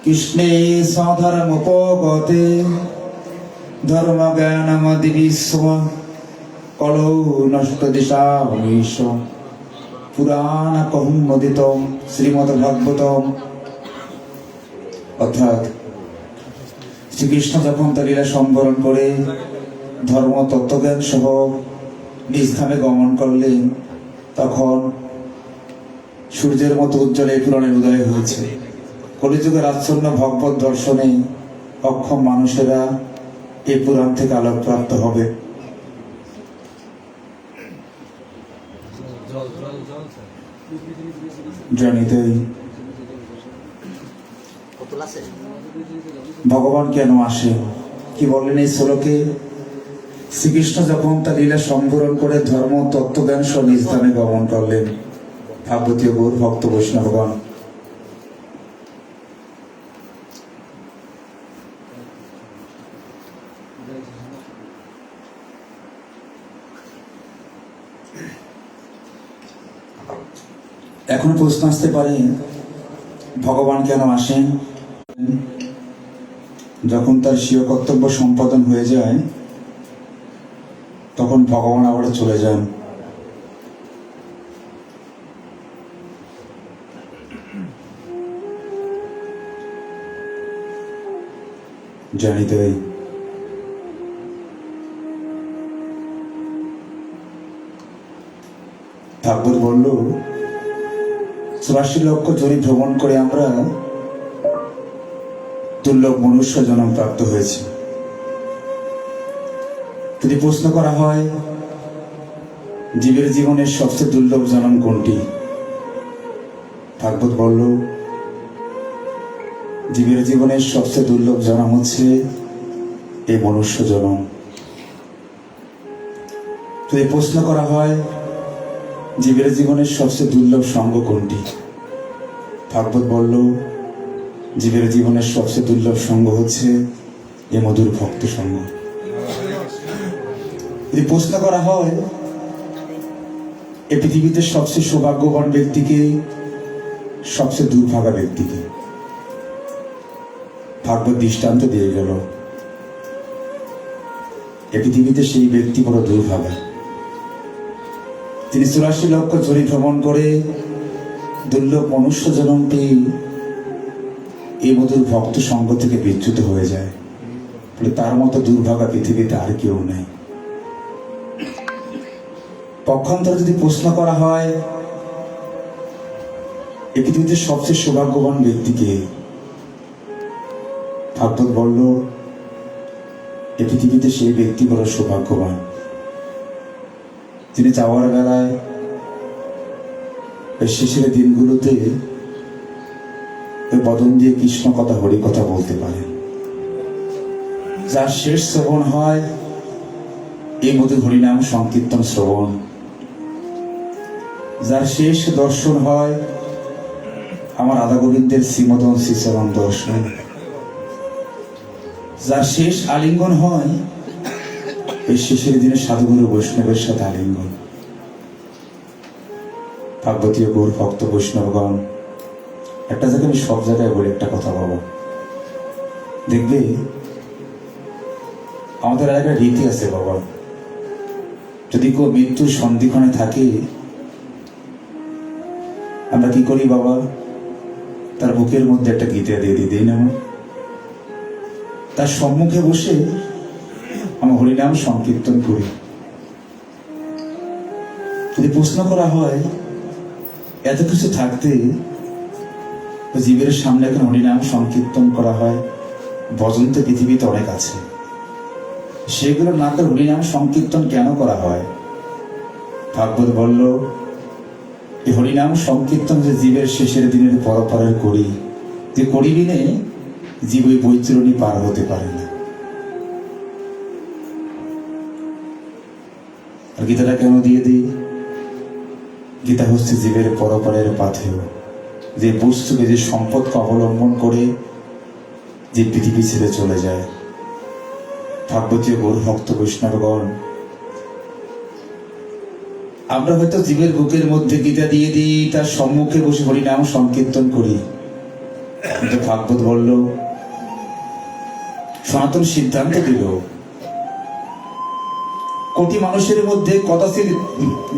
কৃষ্ণে স্বধর্মোপগতে ধর্মজ্ঞানমদিবিশ্ব কলৌ নষ্ট দিশা হনীশ পুরাণ কহুন্মদিত শ্রীমদ্ভাগবতম। অর্থাৎ শ্রীকৃষ্ণ যখন তার লীলা সম্বরণ করে ধর্ম তত্ত্বজ্ঞান সহ নিজ ধামে গমন করলেন, তখন সূর্যের মতো উজ্জ্বলে পুরাণের উদয় হয়েছে। কলিযুগের আচ্ছন্ন ভগবত দর্শনে অক্ষম মানুষেরা এই পুরাণ থেকে আলোকপ্রাপ্ত হবে। জানিতেই ভগবান কেন আসে, কি বললেন এই শ্লোকে? শ্রীকৃষ্ণ যখন তার লীলা সম্বরণ করে ধর্ম তত্ত্বজ্ঞান সহ নিজ ধামে গমন করলেন, ভাগবতীয় গৌর ভক্ত বৈষ্ণবগণ, এখন প্রশ্ন আসতে পারে ভগবান কেন আসেন? যখন তার স্বীয় কর্তব্য সম্পাদন হয়ে যায় তখন ভগবান আবার চলে যান। জানিতে ভাগবত বলল, 84 লক্ষ জনি ভ্রমণ করে আমরা দুর্লভ মনুষ্য জন্ম প্রাপ্ত হয়েছে। যদি প্রশ্ন করা হয় জীবের জীবনের সবচেয়ে দুর্লভ জন্ম কোনটি, ভাগবত বলল জীবের জীবনের সবচেয়ে দুর্লভ জন্ম হচ্ছে এই মনুষ্য জন্ম। যদি প্রশ্ন করা হয় জীবের জীবনের সবচেয়ে দুর্লভ সঙ্গ কোনটি, ভাগবত বলল জীবের জীবনের সবচেয়ে দুর্লভ সঙ্গ হচ্ছে এ মধুর ভক্ত সঙ্গ। যদি প্রশ্ন করা হয় এই পৃথিবীতে সবচেয়ে সৌভাগ্যবান ব্যক্তিকে, সবচেয়ে দুর্ভাগা ব্যক্তিকে, ভাগবত দৃষ্টান্ত দিয়ে গেল এ পৃথিবীতে সেই ব্যক্তি বড় দুর্ভাগা, তিনি 84 লক্ষ জনি ভ্রমণ করে দুর্লভ মনুষ্য জন্ম পেয়ে এই মধুর ভক্ত সঙ্গ থেকে বিচ্যুত হয়ে যায়। তার মতো দুর্ভাগা পৃথিবীতে আর কেউ নেই। পক্ষান্তরে যদি প্রশ্ন করা হয় এই পৃথিবীতে সবচেয়ে সৌভাগ্যবান ব্যক্তিকে, ভাগবত বলল এই পৃথিবীতে সেই ব্যক্তি বড় সৌভাগ্যবান, তিনি যাওয়ার বেলায় শেষের দিনগুলোতে বদন দিয়ে কৃষ্ণ কথা হরি কথা বলতে পারেন। যার শেষ শ্রবণ হয় এই মধুর হরিনাম সংকীর্তন শ্রবণ, যার শেষ দর্শন হয় আমার রাধা গোবিন্দের শ্রীমদন শ্রীচরণ দর্শন, যার শেষ আলিঙ্গন হয় এই শেষের দিনে সাধুগুরু বৈষ্ণবের সাথে আলিঙ্গন। ভাগবতীয় গৌর ভক্ত বৈষ্ণবগণ, একটা জায়গায় আমি সব জায়গায় বলি একটা কথা বাবা, দেখবে আমাদের একটা রীতি আছে বাবা, যদি কেউ মৃত্যুর সন্ধিক্ষণে থাকে আমরা কি করি বাবা, তার বুকের মধ্যে একটা গীতা দিয়ে দিই না, তার সম্মুখে বসে আমরা হরিনাম সংকীর্তন করি। যদি প্রশ্ন করা হয় এত কিছু থাকতে জীবের সামনে এখন হরিনাম সংকীর্তন করা হয়, ভজন তো পৃথিবীতে অনেক আছে, সেগুলো না করে হরিনাম সংকীর্তন কেন করা হয়? ভাগবত বলল এই হরিনাম সংকীর্তন যে জীবের শেষের দিনের পরপরের করি, যে করিবি নে জীব ওই বৈতরণী পার হতে পারে না। আর গীতাটা কেন দিয়ে দিই? গীতা হচ্ছে জীবের পরপরের পাথেয়, যে বস্তুকে যে সম্পদকে অবলম্বন করে যে পৃথিবী ছেড়ে চলে যায়। ভাগবতীয় গৌর ভক্ত বৈষ্ণবগণ, আমরা হয়তো জীবের বুকের মধ্যে গীতা দিয়ে দিই, তার সম্মুখে বসে হরিনাম সংকীর্তন করি, কিন্তু ভাগবত বলল, সনাতন সিদ্ধান্ত দিল, কোটি মানুষের মধ্যে কদাচিৎ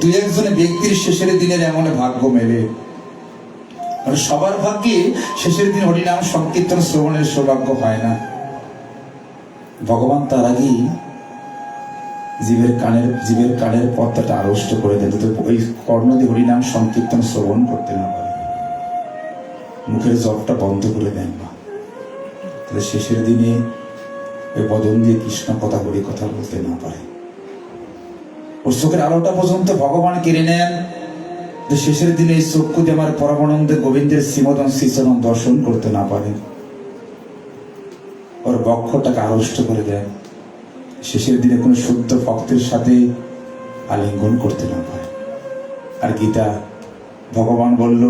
দুই একজনে ব্যক্তির শেষের দিনের এমন ভাগ্য মেলে। মানে সবার ভাগ্যে শেষের দিন হরিনাম সংকীর্তন শ্রবণের সৌভাগ্য হয় না। ভগবান তার আগেই জীবের কানের পর্দাটা আড়ষ্ট করে দেন, যাতে ওই কর্ণ দিয়ে হরিনাম সংকীর্তন শ্রবণ করতে না পারে, মুখের জবটা বন্ধ করে দেন না। তাহলে শেষের দিনে ওই বদন দিয়ে কৃষ্ণ কথা হরি কথা বলতে না পারে। ওর চোখের আলোটা পর্যন্ত ভগবান কেড়ে নেন, যে শেষের দিনে এই চক্ষু দিয়ে আমার পরমানন্দে গোবিন্দের শ্রীমদন শ্রীচরণ দর্শন করতে না পারে। ওর বক্ষটাকে আড়ষ্ট করে দেন, শেষের দিনে কোনো শুদ্ধ ভক্তের সাথে আলিঙ্গন করতে না পারে। আর গীতা, ভগবান বলল,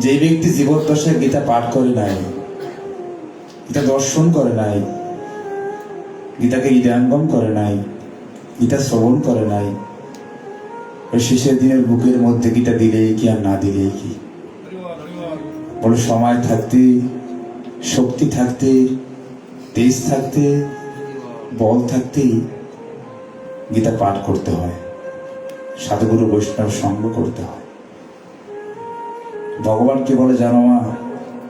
যে ব্যক্তি জীবদ্দশায় গীতা পাঠ করে নাই, গীতা দর্শন করে নাই, গীতাকে হৃদয়ঙ্গম করে নাই, গীতা শ্রবণ করে নাই, ওই শেষের দিনের বুকের মধ্যে গীতা দিলেই কি আর না দিলেই কি? বলে সময় থাকতে, শক্তি থাকতে, তেজ থাকতে, বল থাকতেই গীতা পাঠ করতে হয়, সাধুগুরু বৈষ্ণব সঙ্গ করতে হয়। ভগবান কি বলে জানো মা?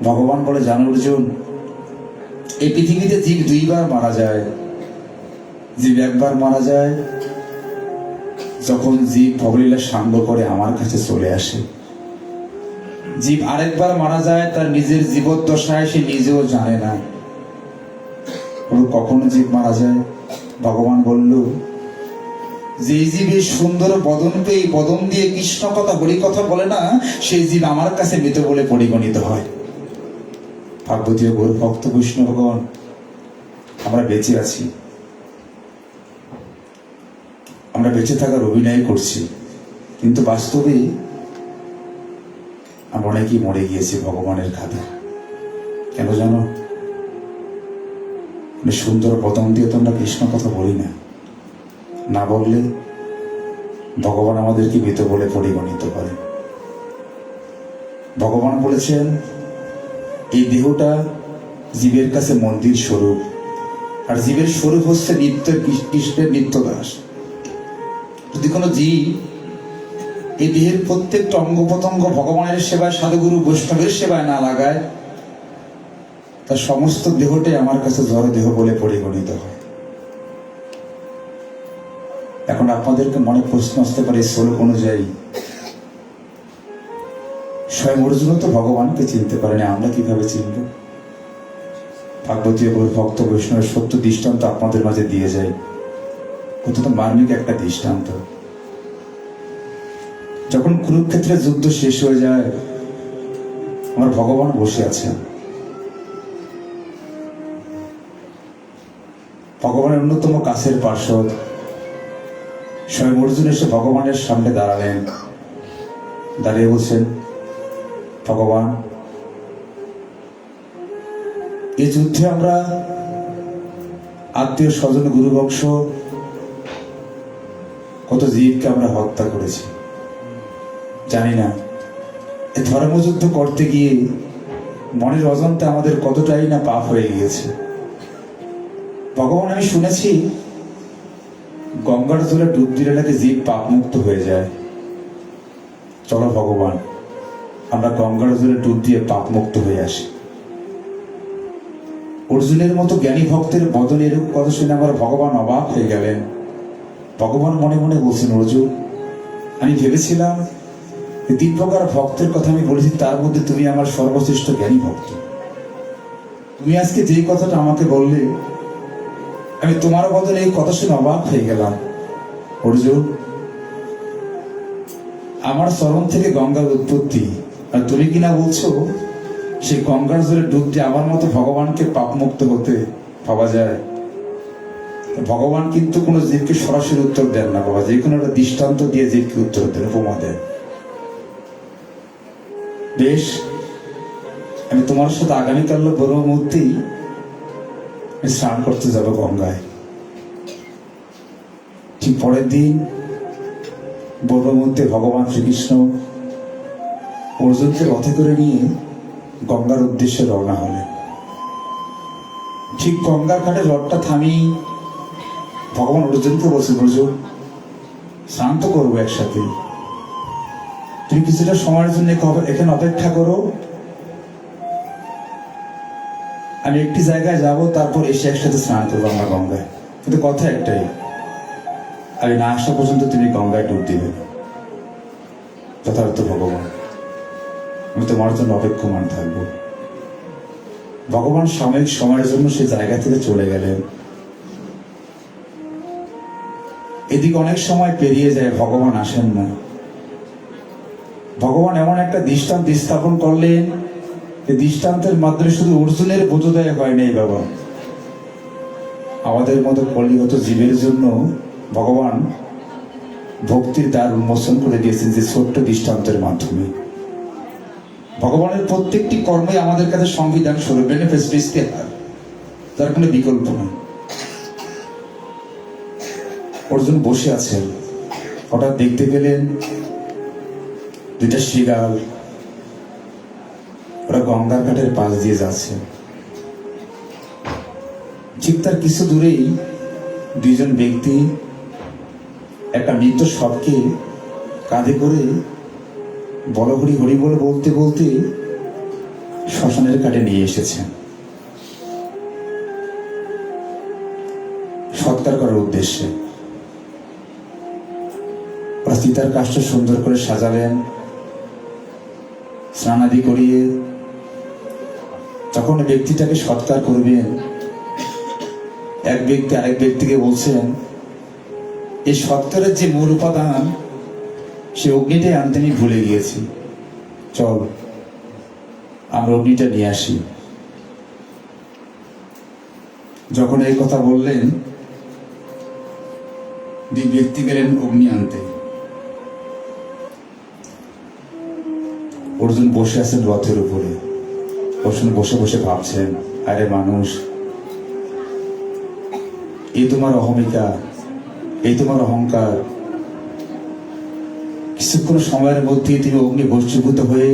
ভগবান বলে, জানো অর্জুন, এই পৃথিবীতে জীব দুইবার মারা যায়। জীব একবার মারা যায় যখন জীব ভবলীলা সাঙ্গ করে আমার কাছে চলে আসে। জীব আরেকবার মারা যায় তার নিজের জীবদ্দশায়, সে নিজেও জানে না কখনো জীব মারা যায়। ভগবান বলল, যে জীবের সুন্দর বদন পেয়ে বদন দিয়ে কৃষ্ণ কথা হরি কথা বলে না, সেই জীব আমার কাছে মৃত বলে পরিগণিত হয়। ভাগবতীয় গৌর ভক্ত বৈষ্ণবগণ, আমরা বেঁচে আছি, আমরা বেঁচে থাকার অভিনয় করছি, কিন্তু বাস্তবে আমরা অনেকেই মরে গিয়েছি ভগবানের খাতা। কেন জানো? সুন্দর বদন দিয়ে তো আমরা কৃষ্ণ কথা বলি না, না বললে ভগবান আমাদেরকে মৃত বলে পরিগণিত করে। ভগবান বলেছেন, এই দেহটা জীবের কাছে মন্দির স্বরূপ, আর জীবের স্বরূপ হচ্ছে নিত্য কৃষ্ণের নিত্য দাস। যদি কোনো জীব এই দেহের প্রত্যেকটা অঙ্গ প্রত্যঙ্গ ভগবানের সেবায়, সাধুগুরু বৈষ্ণবের সেবায় না লাগায়, তার সমস্ত দেহটাই আমার কাছে জড় দেহ বলে পরিগণিত হয়। এখন আপনাদেরকে মনে প্রশ্ন আসতে পারে, শ্লোক অনুযায়ী স্বয়ং অর্জুন তো ভগবানকে চিনতে পারেনি, আমরা কিভাবে চিনব? ভাগবতীয় ভক্ত বৈষ্ণবের সত্য দৃষ্টান্ত আপনাদের মাঝে দিয়ে যায়, অত্যন্ত মার্মিক একটা দৃষ্টান্ত। যখন কুরুক্ষেত্রের যুদ্ধ শেষ হয়ে যায়, আমার ভগবান বসে আছেন। ভগবানের অন্যতম কাছের পার্শ্বদ স্বয়ং অর্জুন এসে ভগবানের সামনে দাঁড়ালেন, দাঁড়িয়ে বলছেন, ভগবান, এই যুদ্ধে আমরা আত্মীয় স্বজন গুরু বংশ কত জীবকে আমরা হত্যা করেছি, জানি না এই ধর্মযুদ্ধ করতে গিয়ে মনের অজান্তে আমাদের কতটাই না পাপ হয়ে গিয়েছে। ভগবান, আমি শুনেছি গঙ্গার জলে ডুব দিলে নাকি জীব পাপ মুক্ত হয়ে যায়। চলো ভগবান, আমরা গঙ্গার জলে ডুব দিয়ে পাপ মুক্ত হয়ে আসি। অর্জুনের মতো জ্ঞানী ভক্তের বদলে এরূপ কথা শুনে আমার ভগবান অবাক হয়ে গেলেন। ভগবান মনে মনে বলছেন, অর্জুন, আমি ভেবেছিলাম তিন প্রকার ভক্তের কথা আমি বলেছি, তার মধ্যে তুমি আমার সর্বশ্রেষ্ঠ জ্ঞানী ভক্ত। তুমি আজকে যে কথাটা আমাকে বললে, আমি তোমার বদলে এই কথা শুনে অবাক হয়ে গেলাম। অর্জুন, আমার চরণ থেকে গঙ্গার উৎপত্তি, আর তুমি কিনা বলছো সেই গঙ্গার জলে ডুব দিয়ে আমার মতো ভগবানকে পাপ মুক্ত হতে ভাবা যায়? ভগবান কিন্তু কোনো জীবকে সরাসরি উত্তর দেন না বাবা, যে কোনো একটা দৃষ্টান্ত দিয়ে জীবকে উত্তর দেন, উপমা দেন। বেশ, আমি তোমার সাথে আগামীকাল বড় মুহূর্তেই স্নান করতে যাবো গঙ্গায়। ঠিক পরের দিন বড় মুহূর্তে ভগবান শ্রীকৃষ্ণ অর্জুনকে রথে করে নিয়ে গঙ্গার উদ্দেশ্যে রওনা হলেন। ঠিক গঙ্গার ঘাটে রথটা থামি ভগবান অর্জুনকে বলছেন, অর্জুন স্নান তো করবো একসাথে, তুমি কিছুটা সময়ের জন্য এখানে অপেক্ষা করো, আমি একটি জায়গায় যাব, তারপর এসে একসাথে স্নান করবো আমরা গঙ্গায়। কিন্তু কথা একটাই, আমি না আসা পর্যন্ত তুমি গঙ্গায় ডুব দিবে। যথার্থ ভগবান, আমি তোমার জন্য অপেক্ষমান থাকবো। ভগবান সাময়িক সময়ের জন্য সে জায়গা থেকে চলে গেলেন। এদিকে অনেক সময় পেরিয়ে যায়, ভগবান আসেন না। ভগবান এমন একটা দৃষ্টান্ত স্থাপন করলেন, এই দৃষ্টান্তের মাধ্যমে শুধু অর্জুনের বোধোদয় হয় নাই বাবা, আমাদের মতো কলিগত জীবের জন্য ভগবান ভক্তির দ্বার উন্মোচন করে দিয়েছেন যে ছোট্ট দৃষ্টান্তের মাধ্যমে। ভগবানের প্রত্যেকটি কর্মই আমাদের কাছে সংবিধান স্বরূপ, তার কোনো বিকল্প নেই। অর্জুন বসে আছেন, হঠাৎ দেখতে পেলেন দুইটা শৃগাল, ওরা গঙ্গার ঘাটের পাশ দিয়ে যাচ্ছে। ঠিক তার কিছু দূরেই দুইজন ব্যক্তি একটা মৃত শবকে কাঁধে করে বল হরি হরি বলে বলতে বলতে শ্মশানের ঘাটে নিয়ে এসেছেন সৎকার করার উদ্দেশ্যে। চিতার কাষ্ঠ সুন্দর করে সাজালেন, স্নানাদি করিয়ে যখন ব্যক্তিটাকে সৎকার করবেন, এক ব্যক্তি আরেক ব্যক্তিকে বলছেন, এই সৎকারের যে মূল উপাদান সে অগ্নিটাই আনতে আমি ভুলে গিয়েছি, চল আমরা অগ্নিটা নিয়ে আসি। যখন এই কথা বললেন, দুই ব্যক্তি গেলেন অগ্নি আনতে। অর্জুন বসে আছেন রথের উপরে। অর্জুন বসে বসে ভাবছেন, আরে মানুষ, এই তোমার অহমিকা, এই তোমার অহংকার, কিছুক্ষণ সময়ের মধ্যে তুমি অগ্নি ভস্মীভূত হয়ে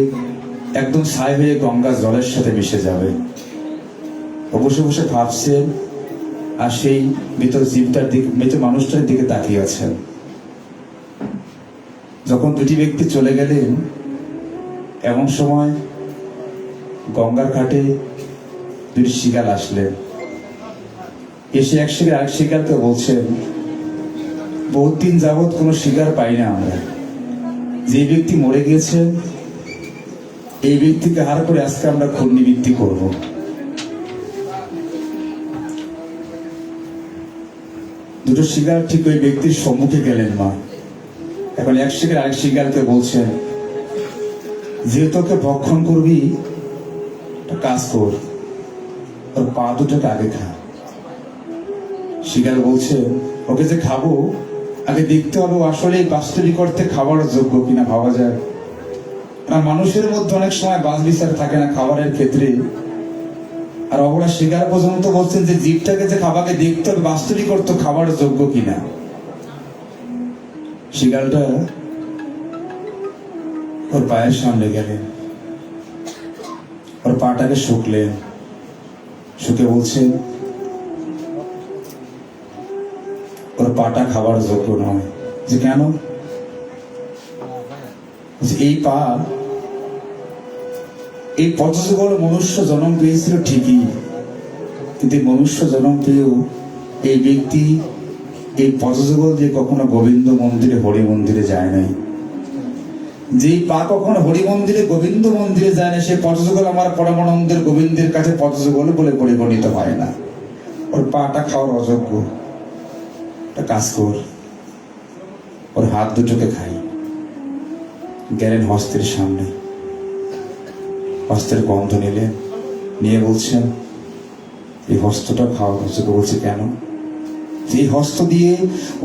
একদম ছাই হয়ে গঙ্গার জলের সাথে মিশে যাবে। বসে বসে ভাবছেন, আর সেই মৃত জীবটার দিকে, মৃত মানুষটার দিকে তাকিয়ে আছেন। যখন দুটি ব্যক্তি চলে গেলেন, এমন সময় গঙ্গার ঘাটে দুটি শৃগাল আসলেন। এসে এক শিকার আরেক শিকারকে বলছেন, বহুত দিন যাবৎ কোনো শিকার পাই না আমরা, যে ব্যক্তি মরে গিয়েছে এই ব্যক্তিকে হার করে আজকে আমরা ঘূর্ণিবৃত্তি করব। দুটো শিকার ঠিক ওই ব্যক্তির সম্মুখে গেলেন মা। এখন এক শিকার আরেক শিকারকে বলছেন, যেহেতু ওকে ভক্ষণ করবি, একটা কাজ কর, ওর পা দুটোকে আগে খা। শিকার বলছে, ওকে যে খাবো আগে দেখতে হবে আসলে বাস্তবিক অর্থে খাবার যোগ্য কিনা ভাবা যায়। আর মানুষের মধ্যে অনেক সময় বাছ বিচার থাকে না খাবারের ক্ষেত্রে। আর অপরা শিকার পর্যন্ত বলছেন যে জীবটাকে যে খাবারকে দেখতে হবে বাস্তবিক অর্থ খাবার যোগ্য কিনা। শিকারটা ওর পায়ের সামনে গেলেন, ওর পাটাকে শুকলেন, শুকে বলছেন, ওর পাটা খাবার যোগ্য নয়। যে কেন? এই পা, এই পঞ্চযুগল মনুষ্য জন্ম পেয়েছিল ঠিকই, কিন্তু মনুষ্য জন্ম পেয়েও এই ব্যক্তি এই পঞ্চযুগল দিয়ে কখনো গোবিন্দ মন্দিরে হরি মন্দিরে যায় নাই। যে পা কখনো হরি মন্দিরে গোবিন্দ মন্দিরে যায় না, সে পঞ্চযুগল আমার পরমানন্দের গোবিন্দের কাছে পঞ্চযুগল বলে পরিগণিত হয় না। ওর পাটা খাওয়ার অযোগ্য। কাজ কর, ওর হাত দুটোকে খাই। গেলেন হস্তের সামনে, হস্তের গন্ধ নিলেন, নিয়ে বলছেন, এই হস্তটা খাওয়া হচ্ছে। বলছে কেন? এই হস্ত দিয়ে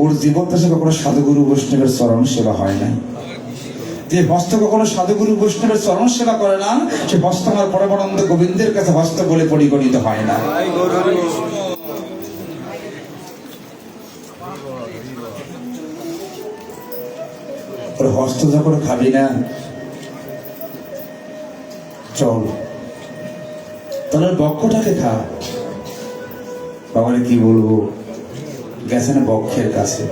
ওর জীবন কাছে কখনো সাধুগুরু বৈষ্ণবের চরণ সেবা হয় নাই। যে হস্ত কখনো সাধুগুরু বৈষ্ণবের চরণ সেবা করে না, সে হস্ত আমার পরমানন্দ গোবিন্দের কাছে হস্ত বলে পরিগণিত হয় না। হস্ত যখন খাবি না, চল তাহলে বক্ষটাকে খা। বাবারে কি বলবো, গেছেন বক্ষের কাছে,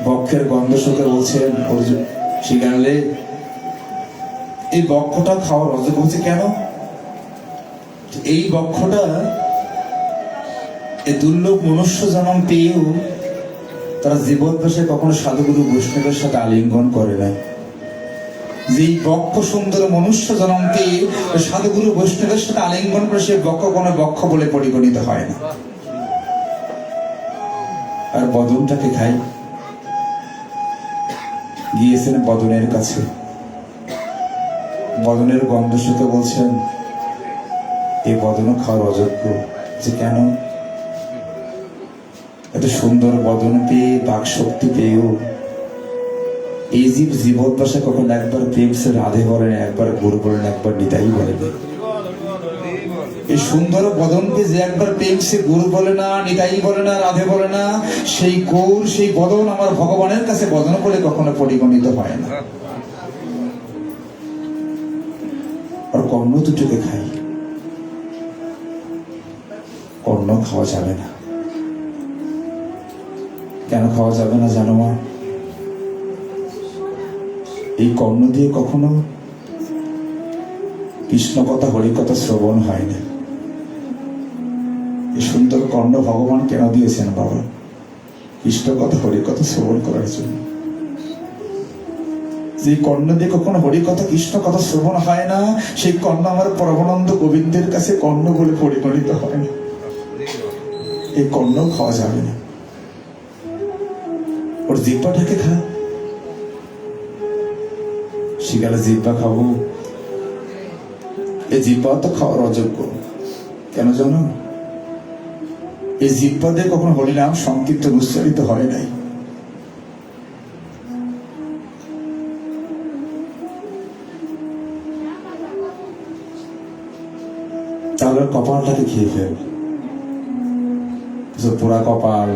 বক্ষের গন্ধ শুকে বলছেন অর্জুন শিকারলে এই বক্ষটা খাওয়ার অযোগ্য হচ্ছে কেন? এই বক্ষটা এই দুর্লভ মনুষ্য জন্ম পেয়েও তারা জীবদ্দশে কখনো সাধুগুরু বৈষ্ণবের সাথে আলিঙ্গন করে নাই। যে বক্ষ সুন্দর মনুষ্য জন্ম পেয়ে সাধুগুরু বৈষ্ণবের সাথে আলিঙ্গন করে সে বক্ষ কোনো বক্ষ বলে পরিগণিত হয় না। আর বদনটাকে খাই, গিয়েছেন বদনের কাছে, বদনের গন্ধ শুকে বলছেন এই বদনও খাওয়ার অযোগ্য। যে কেন? এত সুন্দর বদন পেয়ে বাক শক্তি পেয়েও এই জীব জীবদ্দশা কখন একবার প্রেমসে রাধে বলেন, একবার গুরু বলেন, একবার নিতাই বলেন। এই সুন্দর বদনকে যে একবার প্রেমসে গুরু বলে না, নিতাই বলে না, রাধে বলে না, সেই গৌর সেই বদন আমার ভগবানের কাছে বদন বলে কখনো পরিগণিত হয় না। আর কর্ণ দুটোকে খাই, কর্ণ খাওয়া যাবে না। কেন খাওয়া যাবে না জানো মা? এই কর্ণ দিয়ে কখনো কৃষ্ণ কথা হরি কথা শ্রবণ হয় না। এই সুন্দর কর্ণ ভগবান কেন দিয়েছেন বাবা? কৃষ্ণ কথা হরি কথা শ্রবণ করার জন্য। যে কর্ণ দিয়ে কখনো হরি কথা কৃষ্ণ কথা শ্রবণ হয় না, সেই কর্ণ আমার পরমানন্দ গোবিন্দের কাছে কর্ণ বলে পরিগণিত হয় না। এই কর্ণ খাওয়া যাবে না। ওর জিহ্বাটাকে খা। শিকালে জিহ্বা খাবো, এই জিহ্বা তো খাওয়ার অযোগ্য। কেন জানো? এই জিহ্বা দিয়ে কখনো হরিনাম সংকীর্তন উচ্চারিত হয় নাই। তাহলে কপালটাকে খেয়ে ফেল, পোড়া কপাল।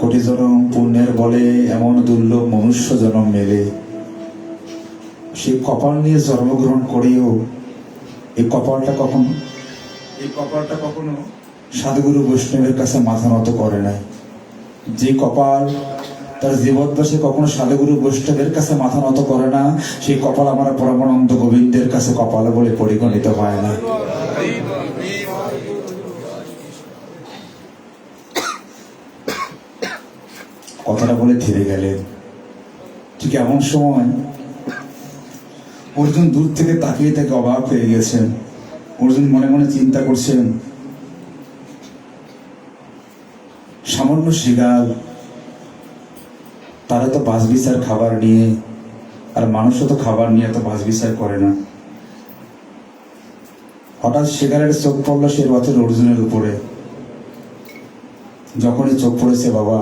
কোটি জনম পুণ্যের বলে এমন দুর্লভ মনুষ্য জন্ম মেলে, সেই কপাল নিয়ে জন্মগ্রহণ করেও এই কপালটা কখনো সাধুগুরু বৈষ্ণবের কাছে মাথা নত করে নাই। যে কপাল তার জীবদ্দশে কখনো সাধুগুরু বৈষ্ণবের কাছে মাথা নত করে না, সেই কপাল আমার পরমানন্দ গোবিন্দের কাছে কপাল বলে পরিগণিত হয় না। কথাটা বলে থেমে গেলেন। ঠিক এমন সময় অর্জুন দূর থেকে তাকিয়ে থেকে অবাক হয়ে গেছেন। অর্জুন মনে মনে চিন্তা করছেন, সামান্য শিগাল, তারা তো বাস বিচার খাবার নিয়ে, আর মানুষও তো খাবার নিয়ে এত বাস বিচার করে না। হঠাৎ শিগালের চোখ পড়ল সে রথের অর্জুনের উপরে। যখনই চোখ পড়েছে বাবা,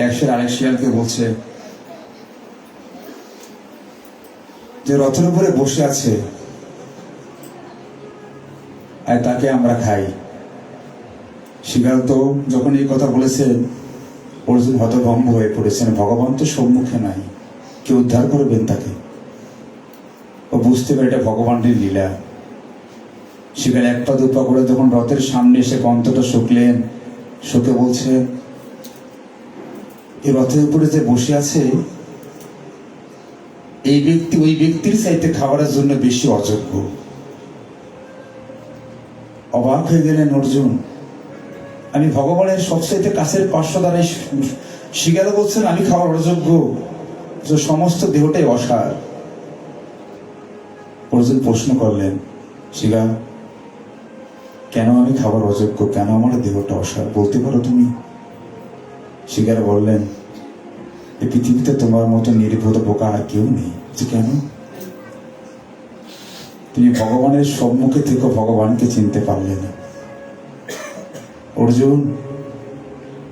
এক শিয়াল আরেক শিয়ালকে বলছে যে রথের উপরে বসে আছে আর তাকে আমরা খাই। শিয়াল তো যখন এই কথা বলেছে অর্জুন হতভম্ব হয়ে পড়েছেন। ভগবান তো সম্মুখে নাই, কে উদ্ধার করবেন তাকে? ও বুঝতে পারে এটা ভগবানের লীলা। শিয়াল এক পা দু পা করে যখন রথের সামনে এসে কণ্ঠটা শুকলেন, শুকে বলছে এই রথের উপরে যে বসে আছে এই ব্যক্তি ওই ব্যক্তির চাইতে খাবারের জন্য বেশি অযোগ্য। অবাক হয়ে গেলেন অর্জুন। আমি ভগবানের সবচাইতে কাছের পার্শ্ব দ্বারাই শিকারে বলছেন আমি খাবার অযোগ্য, সমস্ত দেহটাই অসার। অর্জুন প্রশ্ন করলেন, শিগা কেন আমি খাবার অযোগ্য, কেন আমার দেহটা অসার বলতে পারো তুমি? শিকার বললেন, এই পৃথিবীতে তোমার মতো নির্বোধ বোকা আর কেউ নেই। যে কেন? তুমি ভগবানের সম্মুখে থেকে ভগবানকে চিনতে পারলে না। অর্জুন,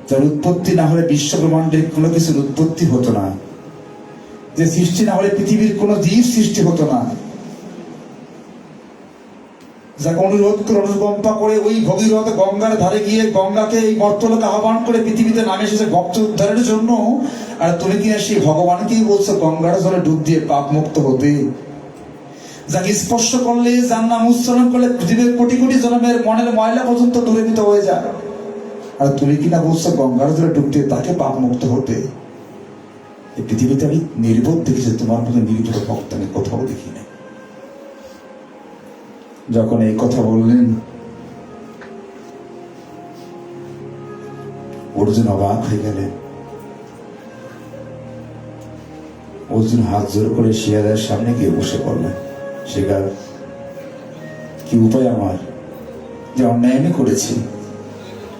যার উৎপত্তি না হলে বিশ্ব ব্রহ্মাণ্ডের কোনো কিছুর উৎপত্তি হতো না, যে সৃষ্টি না হলে পৃথিবীর কোনো জীব সৃষ্টি হতো না, যাকে অনুরোধ করে অনুকম্পা করে ওই ভগীরথ গঙ্গার ধারে গিয়ে গঙ্গাকে এই মর্তলোকে আহ্বান করে পৃথিবীতে নামে এসেছে ভক্ত উদ্ধারের জন্য, আর তুমি কিনা সেই ভগবানকেই বলছো গঙ্গার জলে ডুব দিয়ে পাপ মুক্ত হতে। যাকে স্পর্শ করলে, যার নাম উচ্চারণ করলে পৃথিবীর কোটি কোটি জন্মের মনের ময়লা পর্যন্ত দূরীভূত হয়ে যায়। আর তুমি কিনা বলছো গঙ্গার জলে ডুবতে তাকে পাপ মুক্ত হতে। এই পৃথিবীতে আমি নির্বোধ দেখেছি, তোমার মতো নির্বোধ ভক্ত আমি কোথাও দেখি না। যখন এই কথা বললেন অর্জুন অবাক হয়ে গেলেন। অর্জুন হাত জোর করে শিয়ালের সামনে গিয়ে বসে পড়লেন। শিকার, কি উপায় আমার, যে অন্যায় আমি করেছি,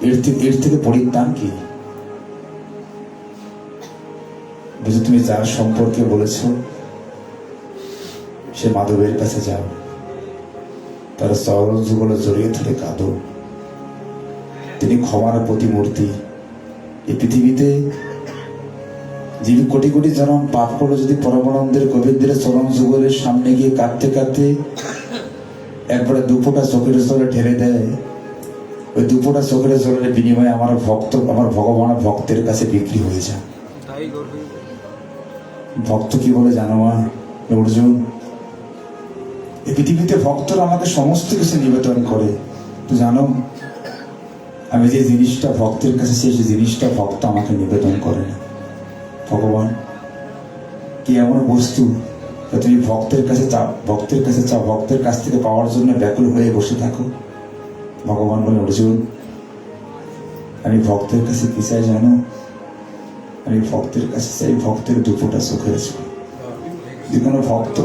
এর থেকে পরিত্রাণ কি? বুঝে তুমি যার সম্পর্কে বলেছ সে মাধবের কাছে যাও, তার চরণ যুগলে জড়িয়ে ধরে কাঁদো। তিনি ক্ষমার প্রতিমূর্তি। এই পৃথিবীতে যিনি কোটি কোটি জনম পাপ করলো, যদি পরমানন্দের গোবিন্দের চরণ যুগলের সামনে গিয়ে কাঁদতে কাঁদতে একবারে দুপোটা চোখের জলে ঢেলে দেয়, ওই দুপোটা চোখের জলের বিনিময়ে আমার ভগবান ভক্তের কাছে বিক্রি হয়ে যায়। ভক্ত কি বলে জানো মা অর্জুন? এই পৃথিবীতে ভক্তরা আমাকে সমস্ত কিছু নিবেদন করে, তো জানো আমি যে জিনিসটা ভক্তের কাছে, সেই জিনিসটা ভক্ত আমাকে নিবেদন করে না। ভগবান কি এমন বস্তু তুমি ভক্তের কাছে চাও, ভক্তের কাছ থেকে পাওয়ার জন্য ব্যাকুল হয়ে বসে থাকো? ভগবান বলে, অর্জুন আমি ভক্তের কাছে কি চাই জানো? আমি ভক্তের কাছে চাই ভক্তের দুপোটা চোখের জল। যে কোনো ভক্ত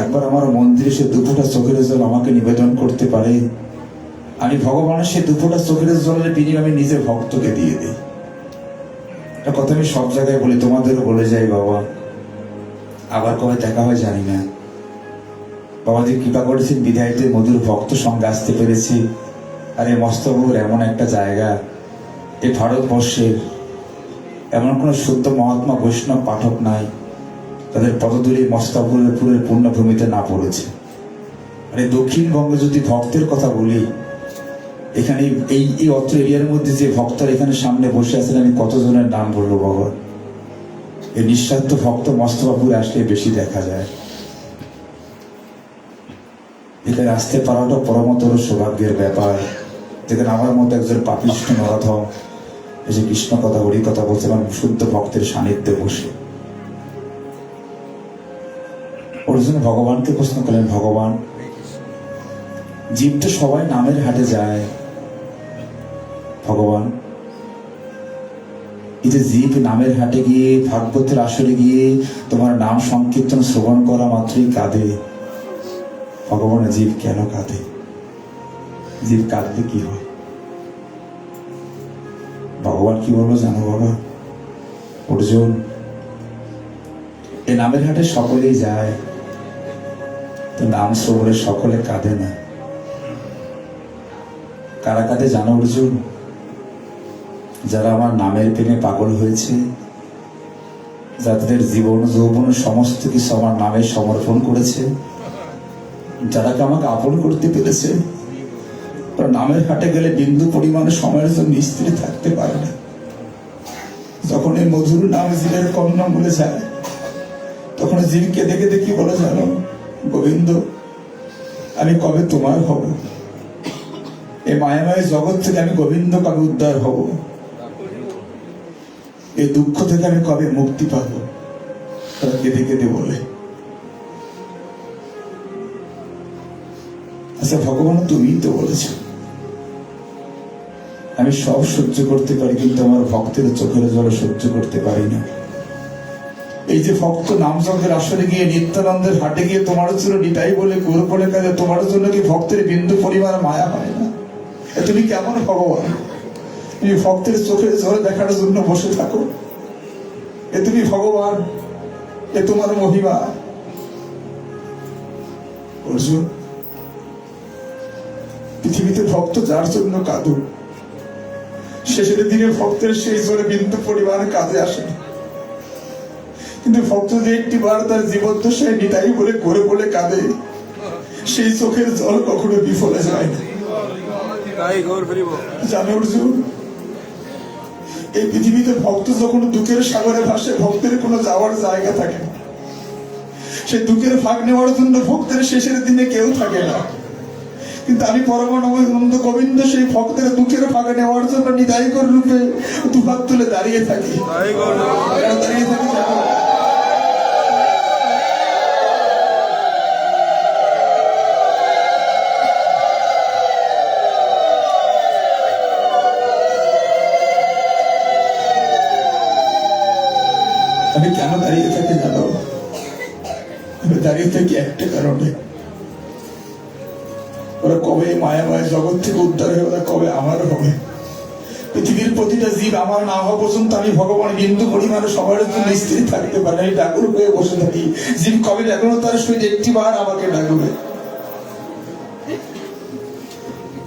একবার আমার মন্দিরে সে দুপোটা চোখের জল আমাকে নিবেদন করতে পারে, আমি ভগবানের সে দুপোটা চোখের জলের বিনিময়ে আমি নিজের ভক্তকে দিয়ে দিই। একটা কথা আমি সব জায়গায় বলি, তোমাদেরও বলে যাই বাবা, আবার কবে দেখা হয় জানি না। বাবাজি কৃপা করেছেন বিধায়ীতে মধুর ভক্ত সঙ্গে আসতে পেরেছি। আর এই মস্তবুর এমন একটা জায়গা, এই ভারতবর্ষের এমন কোন শুদ্ধ মহাত্মা বৈষ্ণব পাঠক নাই তাদের পদধূলি মস্তবুরের পূর্ণভূমিতে না পড়েছে। আর এই দক্ষিণবঙ্গে যদি ভক্তের কথা বলি, এখানে এই অত্র এরিয়ার মধ্যে যে ভক্তরা এখানে সামনে বসে আছেন, আমি কতজনের নাম বলবো বাবা। এই নিঃস্বার্থ ভক্ত মস্তবাবুর আসলে বেশি দেখা যায়। এখানে আসতে পারাটা পরমতর সৌভাগ্যের ব্যাপার। যেখানে আমার মতো একজন পাপিষ্ঠ নরাধম এসে কৃষ্ণ কথা হরি কথা বলছে, এবং শুদ্ধ ভক্তের সান্নিধ্যে বসে। অর্জুন ভগবানকে প্রশ্ন করলেন, ভগবান জীব তো সবাই নামের হাটে যায়, ভগবান এই যে জীব নামের হাটে গিয়ে ভাগবতের আসরে গিয়ে তোমার নাম সংকীর্তন শ্রবণ করা মাত্রই কাঁদে, ভগবান জীব কেন কাঁদে? জীব কাঁদলে কি হয়? ভগবান কি বলবো জানো বাবা? অর্জুন এই নামের হাটে সকলেই যায়, তো নাম শ্রবণে সকলে কাঁদে না। কারা কাঁদে জানো অর্জুন? যারা আমার নামের প্রেমে পাগল হয়েছে, যাদের জীবন যৌবন সমস্ত কিছু আমার নামে সমর্পণ করেছে, যারা আমাকে আপন করতে পেরেছে। নামের হাটে গেলে বিন্দু পরিমাণ সময়ের জন্য স্থির থাকতে পারে না। যখন এই মধুর নাম জীবের কর্ণ বলে যায়, তখন জীবকে দেখে দেখি বলে জানো গোবিন্দ আমি কবে তোমার হব? এই মায়াময় জগৎ থেকে আমি গোবিন্দ কবে উদ্ধার হব? এই দুঃখ থেকে আমি কবে মুক্তি পাবো? তারা কেঁদে কেঁদে বলে। আচ্ছা ভগবান তুমি তো বলেছ আমি সব সহ্য করতে পারি, কিন্তু আমার ভক্তের চোখের জল সহ্য করতে পারি না। এই যে ভক্ত নাম যজ্ঞের আসরে গিয়ে নিত্যানন্দের হাটে গিয়ে তোমার জন্য নিতাই বলে গোর করে কাজে, তোমার জন্য কি ভক্তের বিন্দু পরিমাণ মায়া হয় না? তুমি কেমন ভগবান? তুমি ভক্তের চোখের জলে দেখার জন্য বসে থাকো। এ তুমি ভগবান, এ তোমার মহিমা। অর্জুন পৃথিবীতে ভক্ত যার জন্য কাঁদো, শেষের দিনে ভক্তের সেই জলে বিন্দু পরিমাণ কাজে আসে। কিন্তু ভক্ত যে একটি বার তার জীবদ্দশায় নিতাই বলে করে বলে কাঁদে, সেই চোখের জল কখনো বিফলে যায় না। জানো অর্জুন এই পৃথিবীতে ভক্ত যখন দুঃখের সাগরে ভাসে, ভক্তের কোনো যাওয়ার জায়গা থাকে না। সে দুঃখের ভাগ নেওয়ার জন্য ভক্তের শেষের দিনে কেউ থাকে না, কিন্তু আমি পরমানন্দ গোবিন্দ সেই ভক্তের দুঃখের ভাগ নেওয়ার জন্য নিদায়কর রূপে দুহাত তুলে দাঁড়িয়ে থাকি। দাঁড়িয়ে থাকি আমি কেন দাঁড়িয়ে থাকি জানো? আমি দাঁড়িয়ে থাকি একটা কারণে, ওরা কবে মায়াময় জগৎ থেকে উদ্ধার হয়ে ওরা কবে আমার হবে। পৃথিবীর প্রতিটা জীব আমার না হওয়া পর্যন্ত আমি ভগবান বিন্দু পরিমাণ সবার জন্য স্থির থাকতে পারি। আমি ডাকুর হয়ে বসে থাকি, জীব কবে ডাকলো তার সহিত একটি বার আমাকে ডাকবে।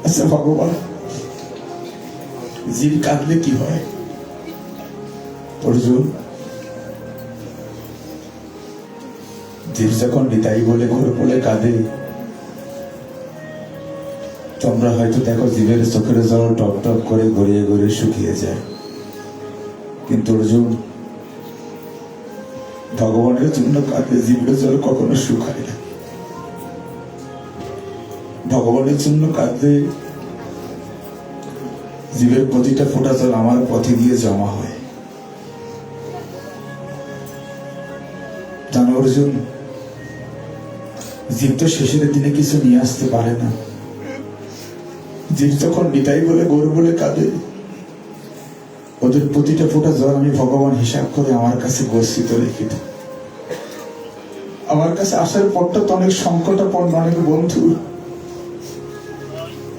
আচ্ছা ভগবান, জীব কাঁদলে কি হয়? অর্জুন, জীব যখন নিতাই বলে ঘোর বলে কাঁদে, তোমরা হয়তো দেখো জীবের চোখের জল টপ টপ করে গড়িয়ে গড়িয়ে শুকিয়ে যায়, কিন্তু অর্জুন ভগবানের জন্য কাঁদলে জীবের জল কখনো শুকায় না। ভগবানের জন্য কাঁদলে জীবের প্রতিটা ফোঁটা জল আমার পথে গিয়ে জমা হয়। জানো অর্জুন, জীব তো শেষের দিনে কিছু নিয়ে আসতে পারে না। জীব যখন নিতাই বলে গৌর বলে কাঁদে, ওদের প্রতিটা ফোঁটা জল আমি ভগবান হিসাব করে আমার কাছে গচ্ছিত রেখে দিই। আমার কাছে আসার পথটা তো অনেক সংকটাপন্ন, অনেক বন্ধু।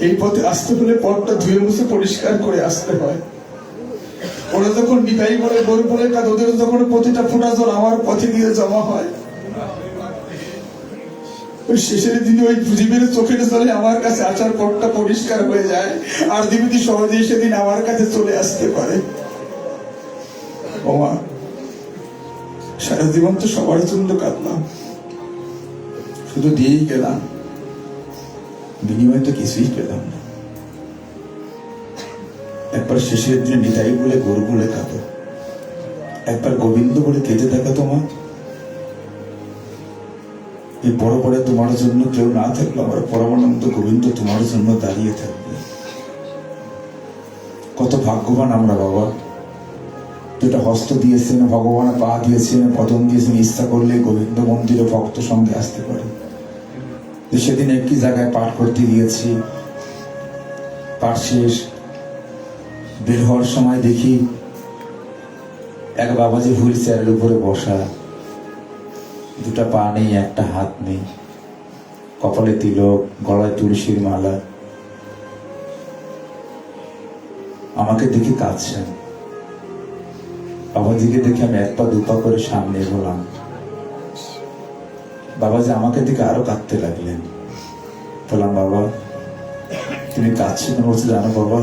এই পথে আসতে হলে পথটা ধুয়ে মুছে পরিষ্কার করে আসতে হয়। ওরা যখন নিতাই বলে গৌর বলে কাঁদে, ওদের যখন প্রতিটা ফোঁটা জল আমার পথে গিয়ে জমা হয়, শেষের দিনে ওই জীবের চোখের জলে আমার কাছে আসার পথটা পরিষ্কার হয়ে যায়, আর দিবি সহজেই সেদিন আমার কাছে চলে আসতে পারে। ওমা, সারা জীবন তো সবার জন্য কাঁদলাম, শুধু দিয়েই গেলাম, বিনিময়ে তো কিছুই পেলাম না। একবার শেষের দিনে নিতাই বলে গৌর বলে কাঁদো, একবার গোবিন্দ বলে কেঁদে থাকা তোমার। এই বড় বড় তোমার জন্য কেউ না থাকলে আমার পরমানন্দ গোবিন্দ তোমার জন্য দাঁড়িয়ে থাকবে। কত ভাগ্যবান আমরা বাবা, দুটা হস্ত দিয়েছেন ভগবান, পা দিয়েছেন, পদম দিয়েছেন, ইচ্ছা করলে গোবিন্দ মন্দিরে ভক্ত সঙ্গে আসতে পারে। সেদিন একটি জায়গায় পাঠ করতে গিয়েছি, পাঠ শেষ বের হওয়ার সময় দেখি এক বাবাজি হুইল চেয়ারের উপরে বসা, দুটা পা নেই, একটা হাত নেই, কপালে তিলক, গলায় তুলসীর মালা। আমাকে দেখে কাঁদছেন। বাবাজিকে দেখে আমি এক পা দুপা করে সামনে এগোলাম। বাবাজি আমাকে দেখে আরো কাঁদতে লাগলেন। বললাম, বাবা তুমি কাঁদছেন? বলছে, জানো বাবা,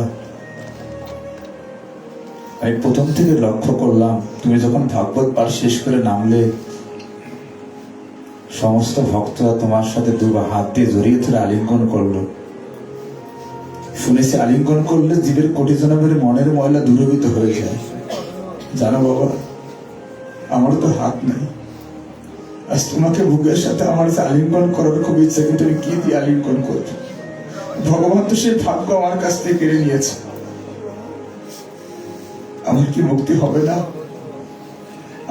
আমি প্রথম থেকে লক্ষ্য করলাম তুমি যখন ভাগবত পাঠ শেষ করে নামলে, সমস্ত ভক্তরা তোমার সাথে দুবার হাত দিয়ে জড়িয়ে ধরে আলিঙ্গন করলো। শুনেছি আলিঙ্গন করলে জীবের কোটি জনমের মনের ময়লা দূরীভূত হয়ে যায়। জানো বাবা, আমার তো হাত নেই, আজ তোমাকে বুকের সাথে আমার আলিঙ্গন করার খুব ইচ্ছা, কিন্তু আমি কি দিয়ে আলিঙ্গন করবো? ভগবান তো সেই ভাগ্য আমার কাছ থেকে কেড়ে নিয়েছে। আমার কি মুক্তি হবে না?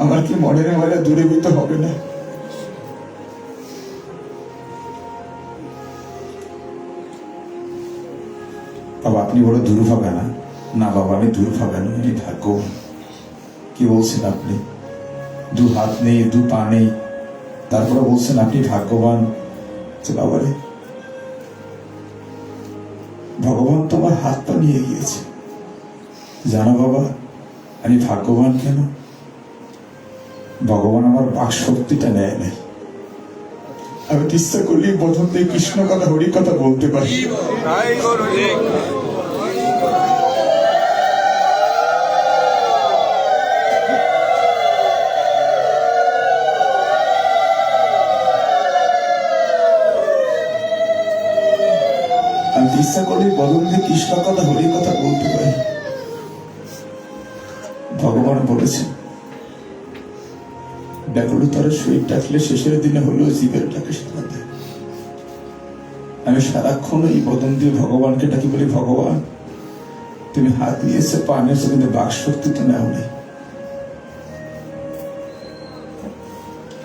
আমার কি মনের ময়লা দূরীভূত হবে না? বাবা আপনি বড় দুর্ভাগা না? না বাবা, আমি দুর্ভাগা নই, আমি ভাগ্যবান। কি বলছেন আপনি? দু হাত নেই, দু পা নেই, তারপরে বলছেন আপনি ভাগ্যবান। বাবারে, ভগবান তোমার হাত পা নিয়ে গিয়েছে। জানো বাবা, আমি ভাগ্যবান কেন? ভগবান আমার বাক শক্তিটা নেয় নাই। আমি ইচ্ছা করলেই প্রথম থেকে কৃষ্ণ কথা, হরি কথা বলতে পারি। আমি ইচ্ছা করলেই প্রথম থেকে কৃষ্ণ কথা, হরি কথা বলতে পারি। ভগবান বলেছেন ডাকলো তারা শরীর ডাকলে শেষের দিনে হলো জীবের ডাকে সারা দেয়। আমি সারাক্ষণ এই বদন দিয়ে ভগবানকে ডাকি, বলি ভগবান তুমি হাত নিয়েছে পা নিয়েছে, কিন্তু বাক শক্তি তো নেও নেই।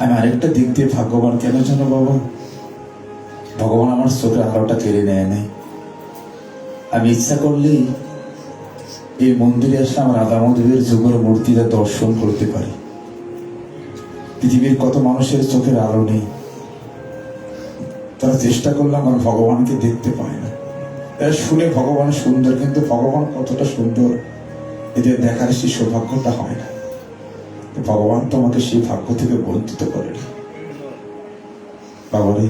আমি আরেকটা দিক দিয়ে ভাগ্যবান কেন জানো বাবা, ভগবান আমার চোখের আলোটা কেড়ে নেয় নাই। আমি ইচ্ছা করলেই এই মন্দিরে এসে আমার রাধা মাধবের যুগের মূর্তিটা দর্শন করতে পারি। পৃথিবীর কত মানুষের চোখের আলো নেই, তারা চেষ্টা করলে আমার ভগবানকে দেখতে পায় না। এরা শুনে ভগবান সুন্দর, কিন্তু ভগবান কতটা সুন্দর এদের দেখার সেই সৌভাগ্যটা হয় না। ভগবান তোমাকে সেই ভাগ্য থেকে বঞ্চিত করে না। বাবারে,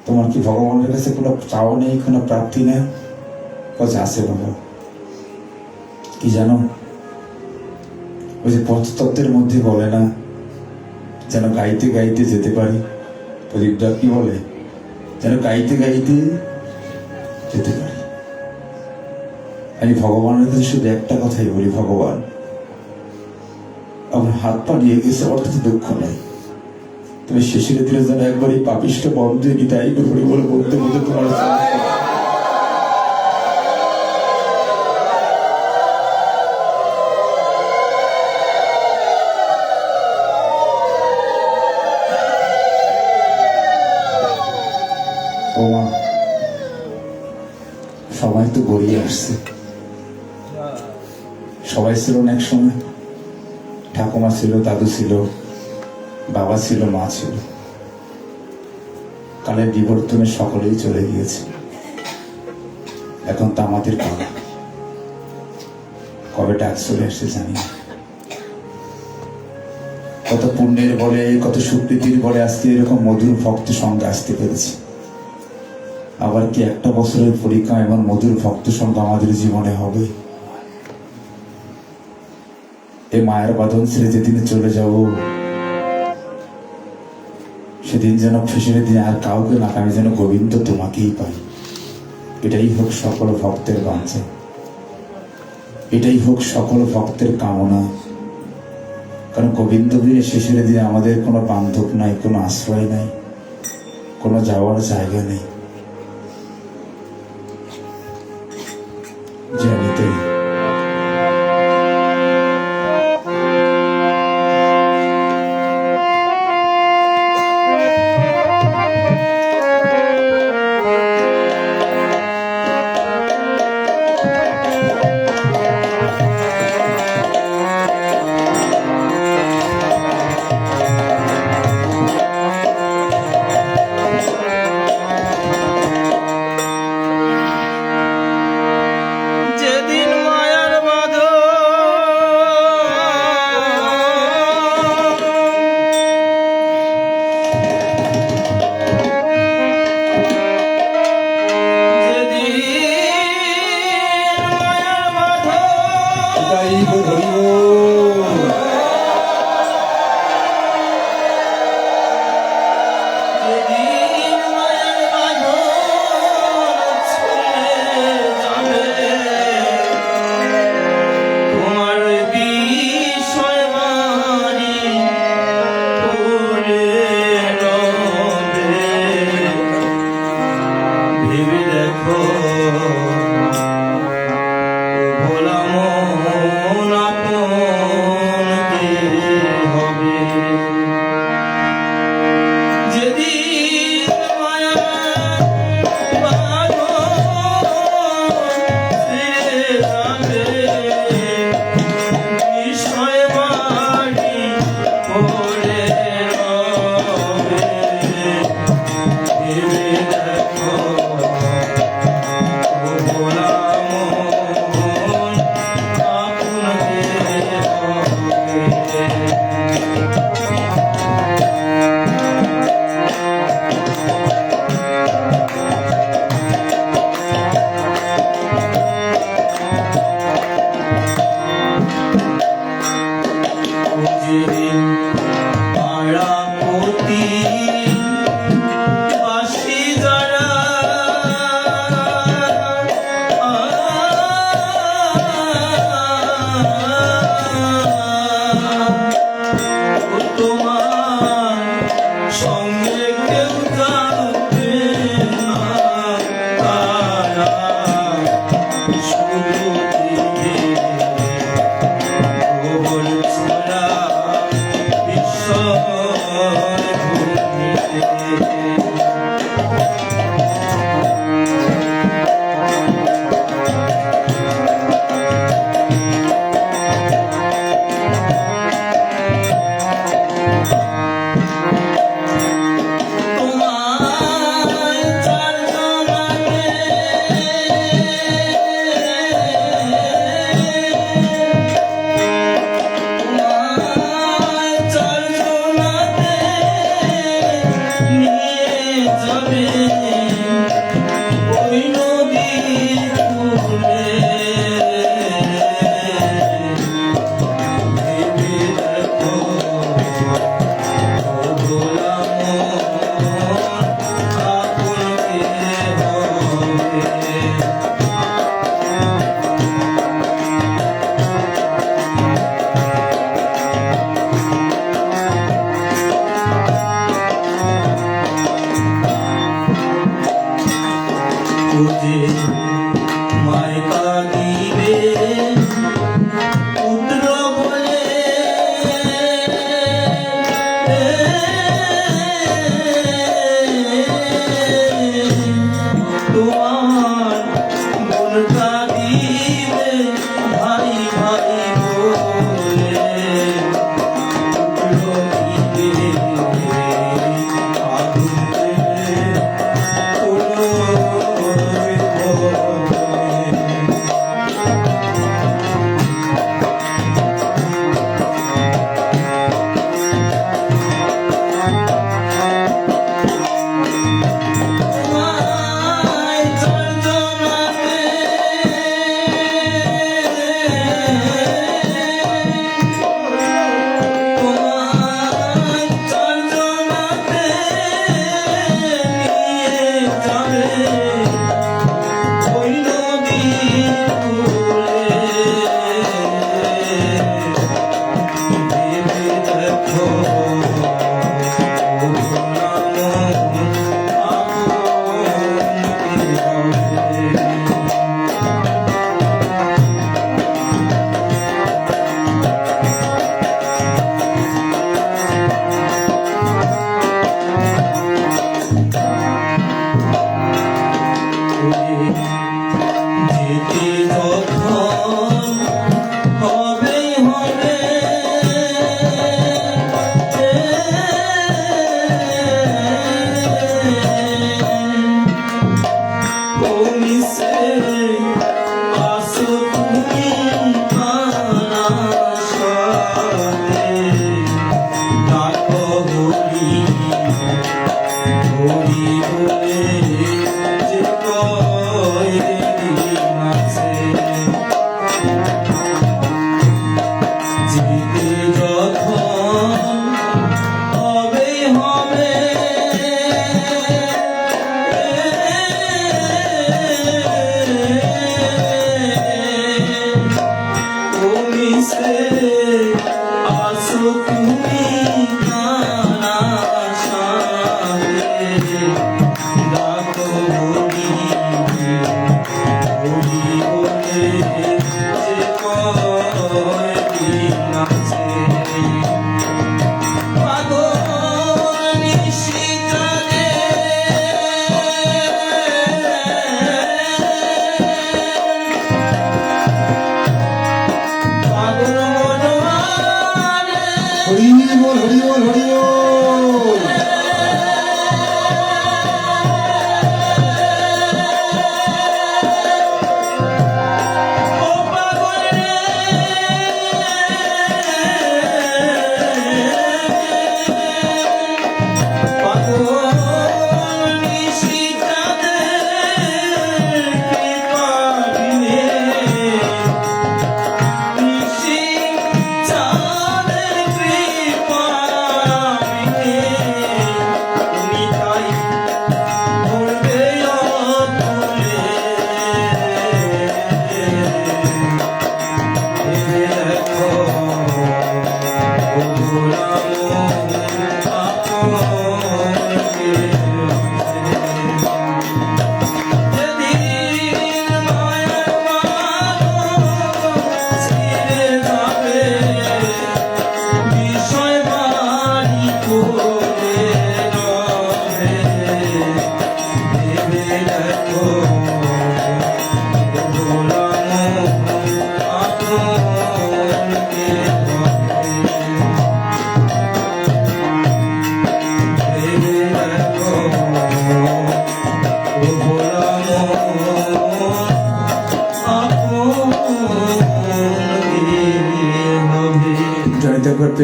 তোমার কি ভগবানের কাছে কোনো চাওয়া নেই, কোনো প্রাপ্তি নেই? কাছে আছে বাবা। কি জানো, ওই যে পঞ্চতত্ত্বের মধ্যে বলে না যেন গাইতে গাইতে যেতে পারি, প্রদীপদা কি বলে, যেন গাইতে গাইতে যেতে পারি। আমি ভগবানের কাছে শুধু একটা কথাই বলি, ভগবান আমার হাত পা নিয়ে গেছে অর্থাৎ দুঃখ নাই, তুমি শেষের দিনে যেন একবার এই পাপিষ্ঠ বন্ধে নিতাই করি বলে বলতে বলতে তোমার সবাই তো গড়িয়ে আসছে, সবাই ছিল না এক সময়। ঠাকুমা ছিল, দাদু ছিল, বাবা ছিল, মা ছিল। কালের বিবর্তনে সকলেই চলে গিয়েছে। এখন তো আমাদের পালা, কবে ডাক চলে আসছে জানি না। কত পুণ্যের বলে, কত সুকৃতির বলে আজকে এরকম মধুর ভক্ত সঙ্গে আসতে পেরেছি। আবার কি একটা বছরের পরীক্ষা এমন মধুর ভক্ত সঙ্গ আমাদের জীবনে হবে? এই মায়ের বাঁধন ছেড়ে যেদিন চলে যাব, সেদিন যেন শেষের দিন আর কাউকে না, আমি যেন গোবিন্দ তোমাকেই পাই। এটাই হোক সকল ভক্তের বাঞ্ছা, এটাই হোক সকল ভক্তের কামনা। কারণ গোবিন্দ বিনে শেষের দিনে আমাদের কোনো বান্ধব নাই, কোনো আশ্রয় নাই, কোনো যাওয়ার জায়গা নেই। জানিতেই পাড়া পতি বাসি তুমি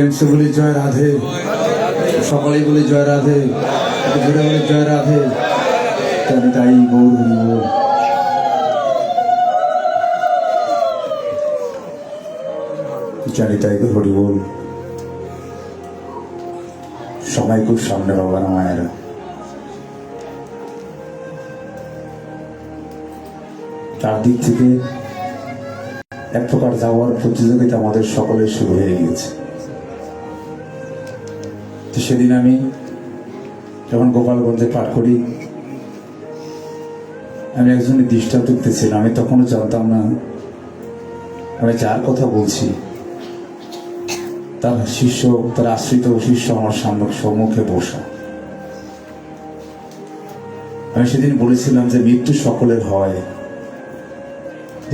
ফ্রেন্ডস বলি জয় রাধে, সকলেই বলি জয় রাধে, জোরে বলি জয় রাধে। তাই গৌর হরি বল। জানি তাই হরি বল। সবাই খুব সামনে বাবা না মায়েরা, চারদিক থেকে এক প্রকার যাওয়ার প্রতিযোগিতা আমাদের সকলের শুরু হয়ে গিয়েছে। তো সেদিন আমি যখন গোপালগঞ্জে পাঠ করি, আমি একজনের দৃষ্টান্ত দিতেছিলাম। আমি তখনও জানতাম না আমি যার কথা বলছি তার শিষ্য, তার আশ্রিত শিষ্য আমার সম্মুখে বসা। আমি সেদিন বলেছিলাম যে মৃত্যু সকলের হয়,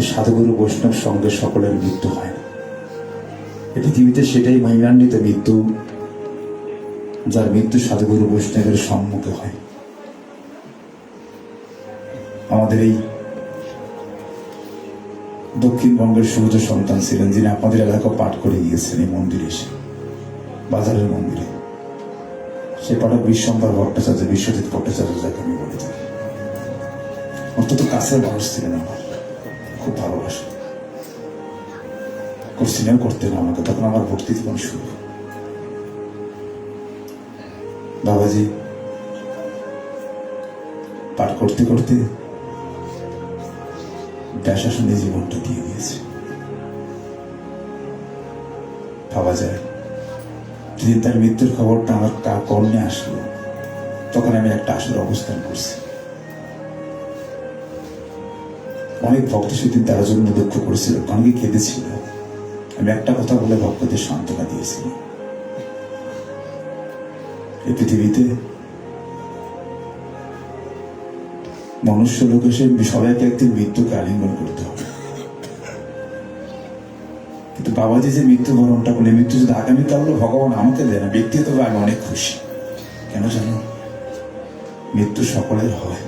সাধুগুরু বৈষ্ণব সঙ্গে সকলের মৃত্যু হয় না। এই পৃথিবীতে সেটাই মহিমান্বিত মৃত্যু, যার মৃত্যু সাধুগুরু বৈষ্ণবের সম্মুখে হয়। আমাদের এই দক্ষিণবঙ্গের সূর্য সন্তান ছিলেন, যিনি আপনাদের এলাকা পাঠ করে গিয়েছেন এই মন্দিরে এসে, বাজারের মন্দিরে। সে পাঠক বিশ্বম্বর ভট্টাচার্য, বিশ্বজিৎ ভট্টাচার্য, যাকে আমি বলে থাকি। অত্যন্ত কাছের মানুষ ছিলেন আমার, খুব ভালোবাসে, কোশ্চিনেও করতেন আমাকে। তখন আমার ভক্তি জীবন শুরু। বাবাজি পাঠ করতে করতে ব্যাসাসনে জীবনটা দিয়ে দিয়েছে। ভাবা যায় যেদিন তার মৃত্যুর খবরটা আমার কর্ণে আসলো, তখন আমি একটা আসলে অবস্থান করছি। অনেক ভক্ত সেদিন তার জন্য দুঃখ করেছিল, অনেকে কেঁদেছিল। আমি একটা কথা বলে ভক্তদের সান্ত্বনা দিয়েছিলাম, এই পৃথিবীতে মনুষ্য লোক এসে সবাইকে একদিন মৃত্যুকে আলিঙ্গন করতে হবে, কিন্তু বাবাজি যে মৃত্যুবরণটা বলে, মৃত্যু যদি আগামীকাল ভগবান আমাকে দেয় না, ব্যক্তিগতভাবে আমি অনেক খুশি। কেন জানো? মৃত্যু সকলের হয়।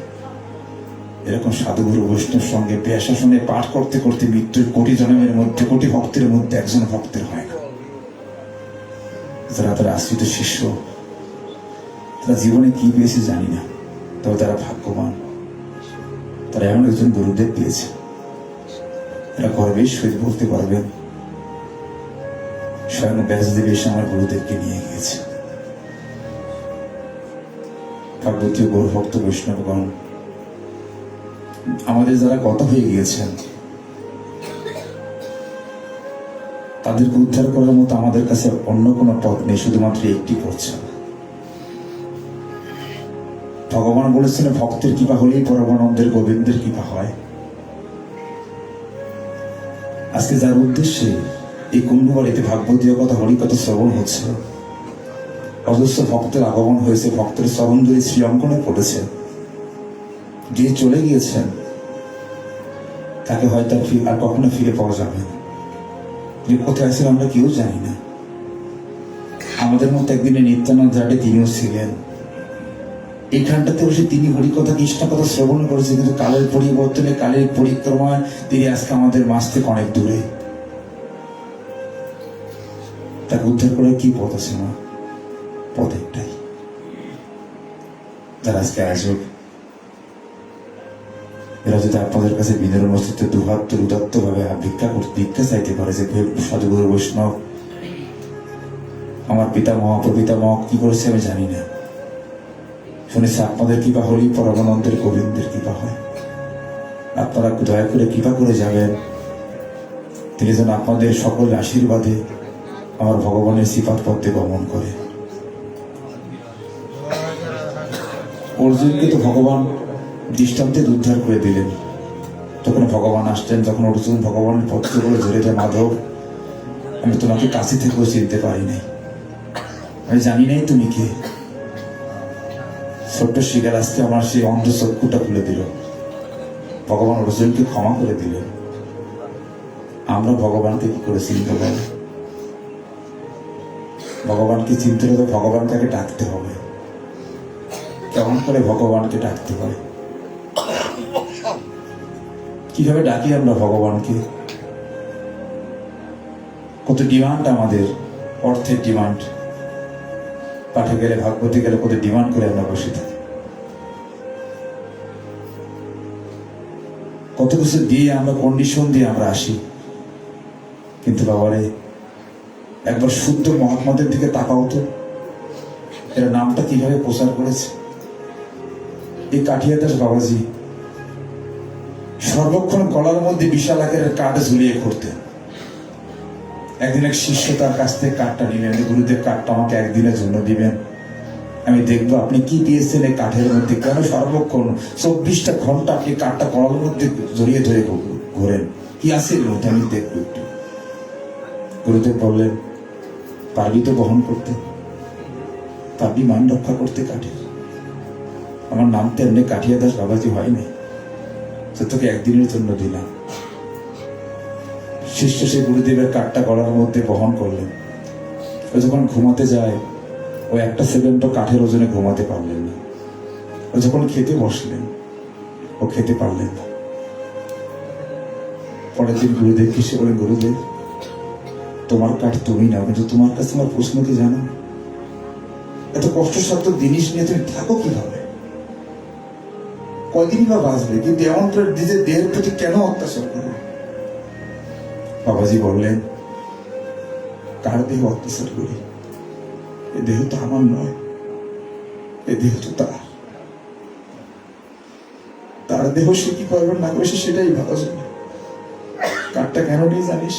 এরকম সাধুগুরু বৈষ্ণব সঙ্গে ব্যাসাসনে পাঠ করতে করতে মৃত্যুর কোটি জন্মের মধ্যে, কোটি ভক্তের মধ্যে একজন ভক্তের হয় না। যারা তার আশ্রিত শিষ্য, তারা জীবনে কি পেয়েছে জানি না, তবে তারা ভাগ্যবান। তারা এমন একজন গুরুদেব পেয়েছে, এরা গর্বের সহিত বলতে পারবেন স্বয়ং ব্যাসদেব এসে আমার গুরুদেবকে নিয়ে গিয়েছে। ভাগবতীয় গৌর ভক্ত বৈষ্ণবগণ, আমাদের যারা গত হয়ে গিয়েছেন তাদেরকে উদ্ধার করার মতো আমাদের কাছে অন্য কোনো পথ নেই, শুধুমাত্র একটি পথ ছাড়া। ভগবান বলেছিলেন ভক্তের কৃপা হলেই পরমানন্দের গোবিন্দের কৃপা হয়। আজকে যার উদ্দেশ্যে এই কুম্ভবাড়িতে ভাগবতীয় কথা, হরিকথা শ্রবণ হচ্ছে, অজস্র ভক্তের আগমন হয়েছে, ভক্তের চরণ ধরে শ্রী অঙ্কনে পড়েছে। যে চলে গিয়েছেন তাকে হয়তো আর কখনো ফিরে পাওয়া যাবে না। যে কোথায় আছেন আমরা কেউ জানি না। আমাদের মতো একদিনে নিত্যানন্দ জাটে তিনিও ছিলেন, এইখানটাতে বসে তিনি হরিকথা কৃষ্ণ কথা শ্রবণ করেছেন, কিন্তু কালের পরিবর্তনে, কালের পরিক্রমায় তিনি আজকে আমাদের মাঝ থেকে অনেক দূরে। তাকে উদ্ধার করার কি পথ আছে? না, পথ একটাই। যারা আজকে আয়োজক, এরা যদি আপনাদের কাছে বিনয়ের মস্তিত্বে দুহাত উদাত্ত ভাবে ভিক্ষা চাইতে পারে যে সাধুগুরু বৈষ্ণব, আমার পিতামহ প্রপিতামহ কি করেছে আমি জানি না, শুনেছি আপনাদের কৃপা হলেই পরমানন্দের গোবিন্দের কৃপা হয়। আপনারা দয়া করে কৃপা করে যাবেন, তিনি যেন আপনাদের সকল আশীর্বাদে আমার ভগবানের শ্রীপাদ পথে গমন করে। অর্জুনকে তো ভগবান দৃষ্টান্তের উদ্ধার করে দিলেন। তখন ভগবান আসলেন, যখন অর্জুন ভগবানের পত্র করে ধরে যায়, মাধব আমি তোমাকে কাছে থেকেও চিনতে পারিনি, আমি জানি নাই তুমি কে। ছোট্ট শিকার আজকে আমার সেই অন্ধ চক্ষুটা খুলে দিল। ভগবান অর্জুনকে ক্ষমা করে দিলেন। আমরা ভগবানকে কি করে চিনতে পারি? ভগবানকে চিনতে হলে ভগবান তাকে ডাকতে হবে। কেমন করে ভগবানকে ডাকতে হয়? কিভাবে ডাকি আমরা ভগবানকে? কত ডিমান্ড আমাদের, অর্থের ডিমান্ড, পাঠে গেলে ভাগবতী গেলে কত ডিমান্ড করে আমরা বসে থাকি, কত কিছু দিয়ে আমরা কন্ডিশন দিয়ে আমরা আসি। কিন্তু বাবারে, একবার শুদ্ধ মহাত্মাদের দিকে তাকাও তো, এরা নামটা কিভাবে প্রচার করেছে। এই কাঠিয়াদাস বাবাজি সর্বক্ষণ গলার মধ্যে বিশাল আকারের কাঠ ঝুলিয়ে ঘুরতেন। একদিন এক শিষ্য তার কাছ থেকে কাঠটা নিলেন, গুরুদেব কাঠটা আমাকে একদিনের জন্য দিবেন, আমি দেখবো আপনি কি দিয়েছেন এই কাঠের মধ্যে, কেন সর্বক্ষণ 24টা ঘন্টা আপনি কাঠটা গলার মধ্যে জড়িয়ে ধরে ঘোরেন, কি আছে এর মধ্যে, আমি দেখবো একটু। গুরুদেব বললেন, পারবি তো বহন করতে, পারবি মান রক্ষা করতে কাঠের? আমার নাম তো এমনি কাঠিয়াদাস বাবাজি হয়নি, তো তোকে একদিনের জন্য দিলাম। শিষ্য সে গুরুদেবের কাঠটা গলার মধ্যে বহন করলেন। ও যখন ঘুমাতে যায়, ও একটা সেকেন্ডও কাঠের ওজনে ঘুমাতে পারলেন না। ও যখন খেতে বসলেন, ও খেতে পারলেন না। পরের দিন গুরুদেব এসে বলেন, গুরুদেব তোমার কাঠ তুমি নাও, কিন্তু তোমার কাছে আমার প্রশ্ন কি জানো, এত কষ্টসাধ্য জিনিস নিয়ে তুমি থাকো কিভাবে, কয়দিনই বা বাঁচবে, কিন্তু এমন করে নিজের দেহের প্রতি কেন অত্যাচার করবে? বাবাজি বললেন, কার দেহ অত্যাচার করি? এ দেহ তো আমার নয়, এ দেহ তো তার দেহ। সে কি করবে না করবে সেটাই ভালো জানে। কাঠটা কেন নেই জানিস?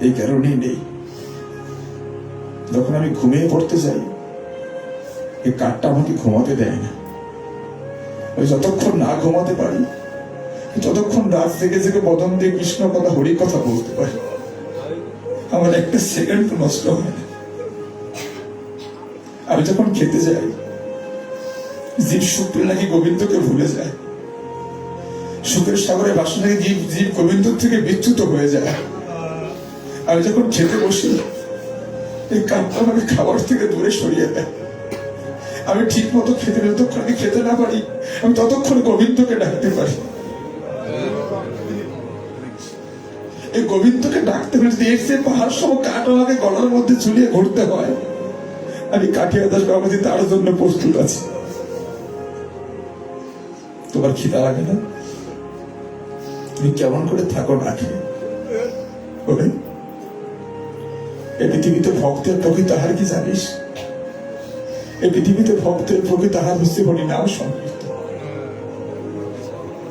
এই কারণেই নেই, যখন আমি ঘুমিয়ে পড়তে যাই, এই কাঠটা আমাকে ঘুমাতে দেয় না। ওই যতক্ষণ না ঘুমাতে পারি, ততক্ষণ রাত জেগে জেগে বদন দিয়ে কৃষ্ণ কথা, হরি কথা বলতে পারি। আমার একটা সেকেন্ড নষ্ট হয় না। আমি যখন খেতে যাই, জীব সুখ পেলে নাকি গোবিন্দকে ভুলে যায়, সুখের সাগরে বাসা নাকি জীব গোবিন্দ থেকে বিচ্যুত হয়ে যায়। আমি যখন খেতে বসি, এই কাঠটা আমাকে খাবার থেকে দূরে সরিয়ে দেয়। আমি ঠিক মতো খেতে, যতক্ষণ আমি খেতে না পারি, আমি ততক্ষণ গোবিন্দকে ডাকতে পারি। এই গোবিন্দকে ডাকতে হলে যদি এর চেয়ে পাহাড় সম কাঠ আমাকে গলার মধ্যে ঝুলিয়ে ঘুরতে হয়, আমি কাঠিয়াদাস বাবাজি তার জন্য প্রস্তুত আছি। তোমার খিদা লাগে না? তুমি কেমন করে থাকো না খেয়ে? এই পৃথিবীতে ভক্তের প্রকৃত আহার কি জানিস? এই পৃথিবীতে ভক্তের প্রকৃত আহার হচ্ছে হরিনাম সংকীর্তন।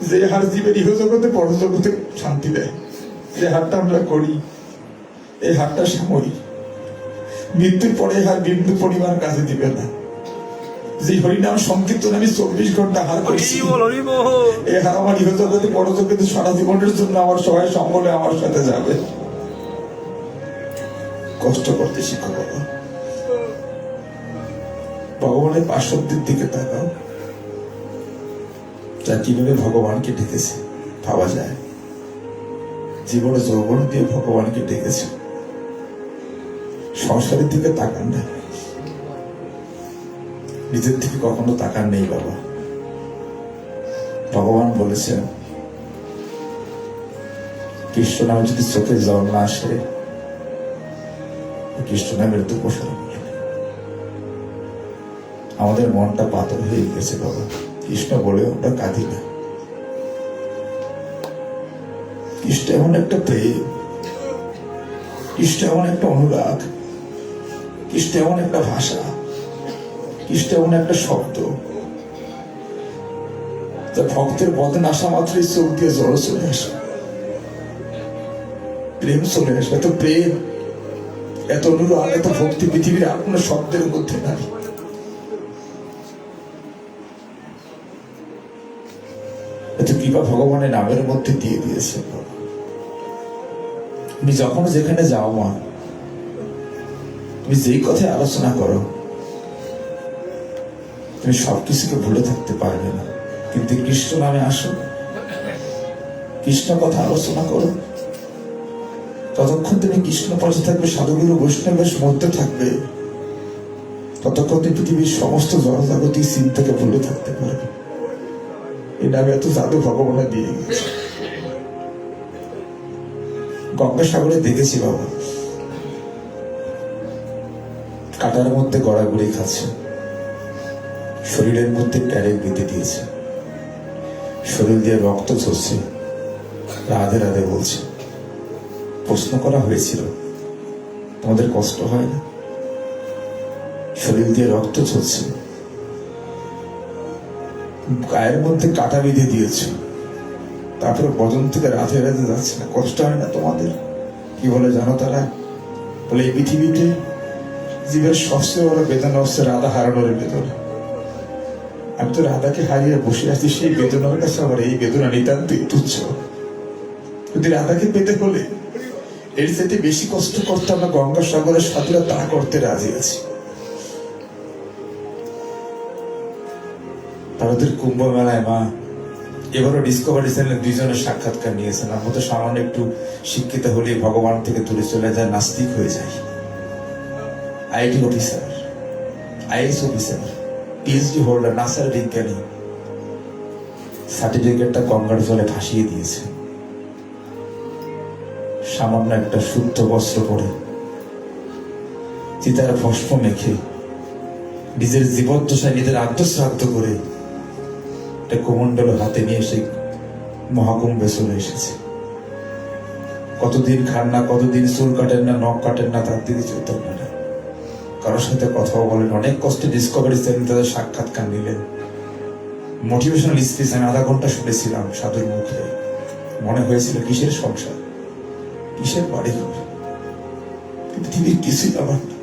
যে হার জীবের ইহজগতে পরজগতে শান্তি দেয়, যে হারটা আমরা করি, এই হারটা সাময়িক। মৃত্যুর পরে হার বিন্দু পরিমাণ কাজে দিবে না। যে হরিনাম সংকীর্তন আমি 24 ঘন্টা হার করছি, এই হার আমার ইহজগতে পরজগতে সারা জীবনের জন্য আমার সবাই সম্বলে আমার সাথে যাবে। কষ্ট করতে শিখো বাবা। ভগবানের পার্শ্বদের দিকে তাকাও, যা কিভাবে ভগবানকে ডেকেছে ভাবা যায়। জীবনে যৌবন দিয়ে ভগবানকে ডেকেছে, সংসারের দিকে তাকান না, নিজের দিকে কখনো তাকান নেই বাবা। ভগবান বলেছেন, কৃষ্ণ নামে যদি চোখে জল না আসে, কৃষ্ণ নামের তো প্রসারণ। আমাদের মনটা পাথর হয়ে গেছে বাবা, কৃষ্ণ বলে আমরা কাঁদি না। কৃষ্ণ এমন একটা প্রেম, কৃষ্ণ এমন একটা অনুরাগ, কৃষ্ণ এমন একটা ভাষা, কৃষ্ণ এমন একটা শব্দ, যা ভক্তের বদন আসা মাত্রই চোখ দিয়ে জল চলে আসে, প্রেম চলে আসে। এত প্রেম, এত অনুরাগ, এত ভক্তি পৃথিবীর আর কোনো শব্দের মধ্যে নাই। এত কৃপা ভগবানের নামের মধ্যে দিয়ে দিয়েছে। তুমি যখন যেখানে যাও মা, তুমি যেই কথায় আলোচনা করো, তুমি সবকিছুকে ভুলে থাকতে পারবে না। কিন্তু কৃষ্ণ নামে আসো, কৃষ্ণ কথা আলোচনা করো, ততক্ষণ তুমি কৃষ্ণ পাশে থাকবে, সাধুগুরু বৈষ্ণবের মধ্যে থাকবে, ততক্ষণ তুমি পৃথিবীর সমস্ত জড়জাগতিক চিন্তাকে ভুলে থাকতে পারবে। এই নামে এত জাদু ভগবান দিয়ে গেছে। গঙ্গাসাগরে দেখেছি বাবা, কাটার মধ্যে গড়াগড়ি খাচ্ছে, শরীরের মধ্যে প্যারেক বেঁধে দিয়েছে, শরীর দিয়ে রক্ত ঝরছে, রাধে রাধে বলছে। প্রশ্ন করা হয়েছিল, তোমাদের কষ্ট হয় না? শরীর দিয়ে রক্ত ঝরছে, গায়ের মধ্যে কাটা বেঁধে দিয়েছে, তারপরে বদন থেকে রাধে রাধে যাচ্ছে না, কষ্ট হয় না তোমাদের? কি বলে জানো তারা? বলে এই পৃথিবীতে জীবের সবচেয়ে বড় বেদনা হচ্ছে রাধা হারানোর বেদনা। আমি তো রাধাকে হারিয়ে বসে আছি, সেই বেদনার কাছে আমার এই বেদনা নিতান্তই তুচ্ছ। যদি রাধাকে পেতে হলে এর সাথে বেশি কষ্ট করতে আমরা গঙ্গাসাগরের সাথীরা তা করতে রাজি আছি। ভারতের কুম্ভ মেলায় মা এবারও ডিসকভারি চ্যানেলে 2 জনের সাক্ষাৎকার নিয়েছেন। আমরা তো সামান্য একটু শিক্ষিত হলে ভগবান থেকে দূরে চলে যায়, নাস্তিক হয়ে যায়। IT officer, IAS officer, PhD holder, নাসার বিজ্ঞানী, সার্টিফিকেটটা গঙ্গার জলে ভাসিয়ে দিয়েছে। সামান্য একটা শুদ্ধ বস্ত্র পরে, চিতার ভস্ম মেখে, নিজের জীবদ্দশায় নিজের আত্মশ্রাদ্ধ করে একটা কমণ্ডল হাতে নিয়ে সেই মহাকুম্ভে চলে এসেছে। কতদিন খান না, কতদিন চুল কাটেন না, নখ কাটেন না, তার দিকে চৈতন্য না, কারোর সাথে কথাও বলেন। অনেক কষ্টে ডিসকভারি চ্যানেল তাদের সাক্ষাৎকার নিলেন। মোটিভেশনাল স্পিচ আমি 1/2 ঘন্টা শুনেছিলাম সাধুর মুখে। মনে হয়েছিল কিসের সংসার, কিসের বাড়ি ঘর, পৃথিবীর কিছুই আমার না।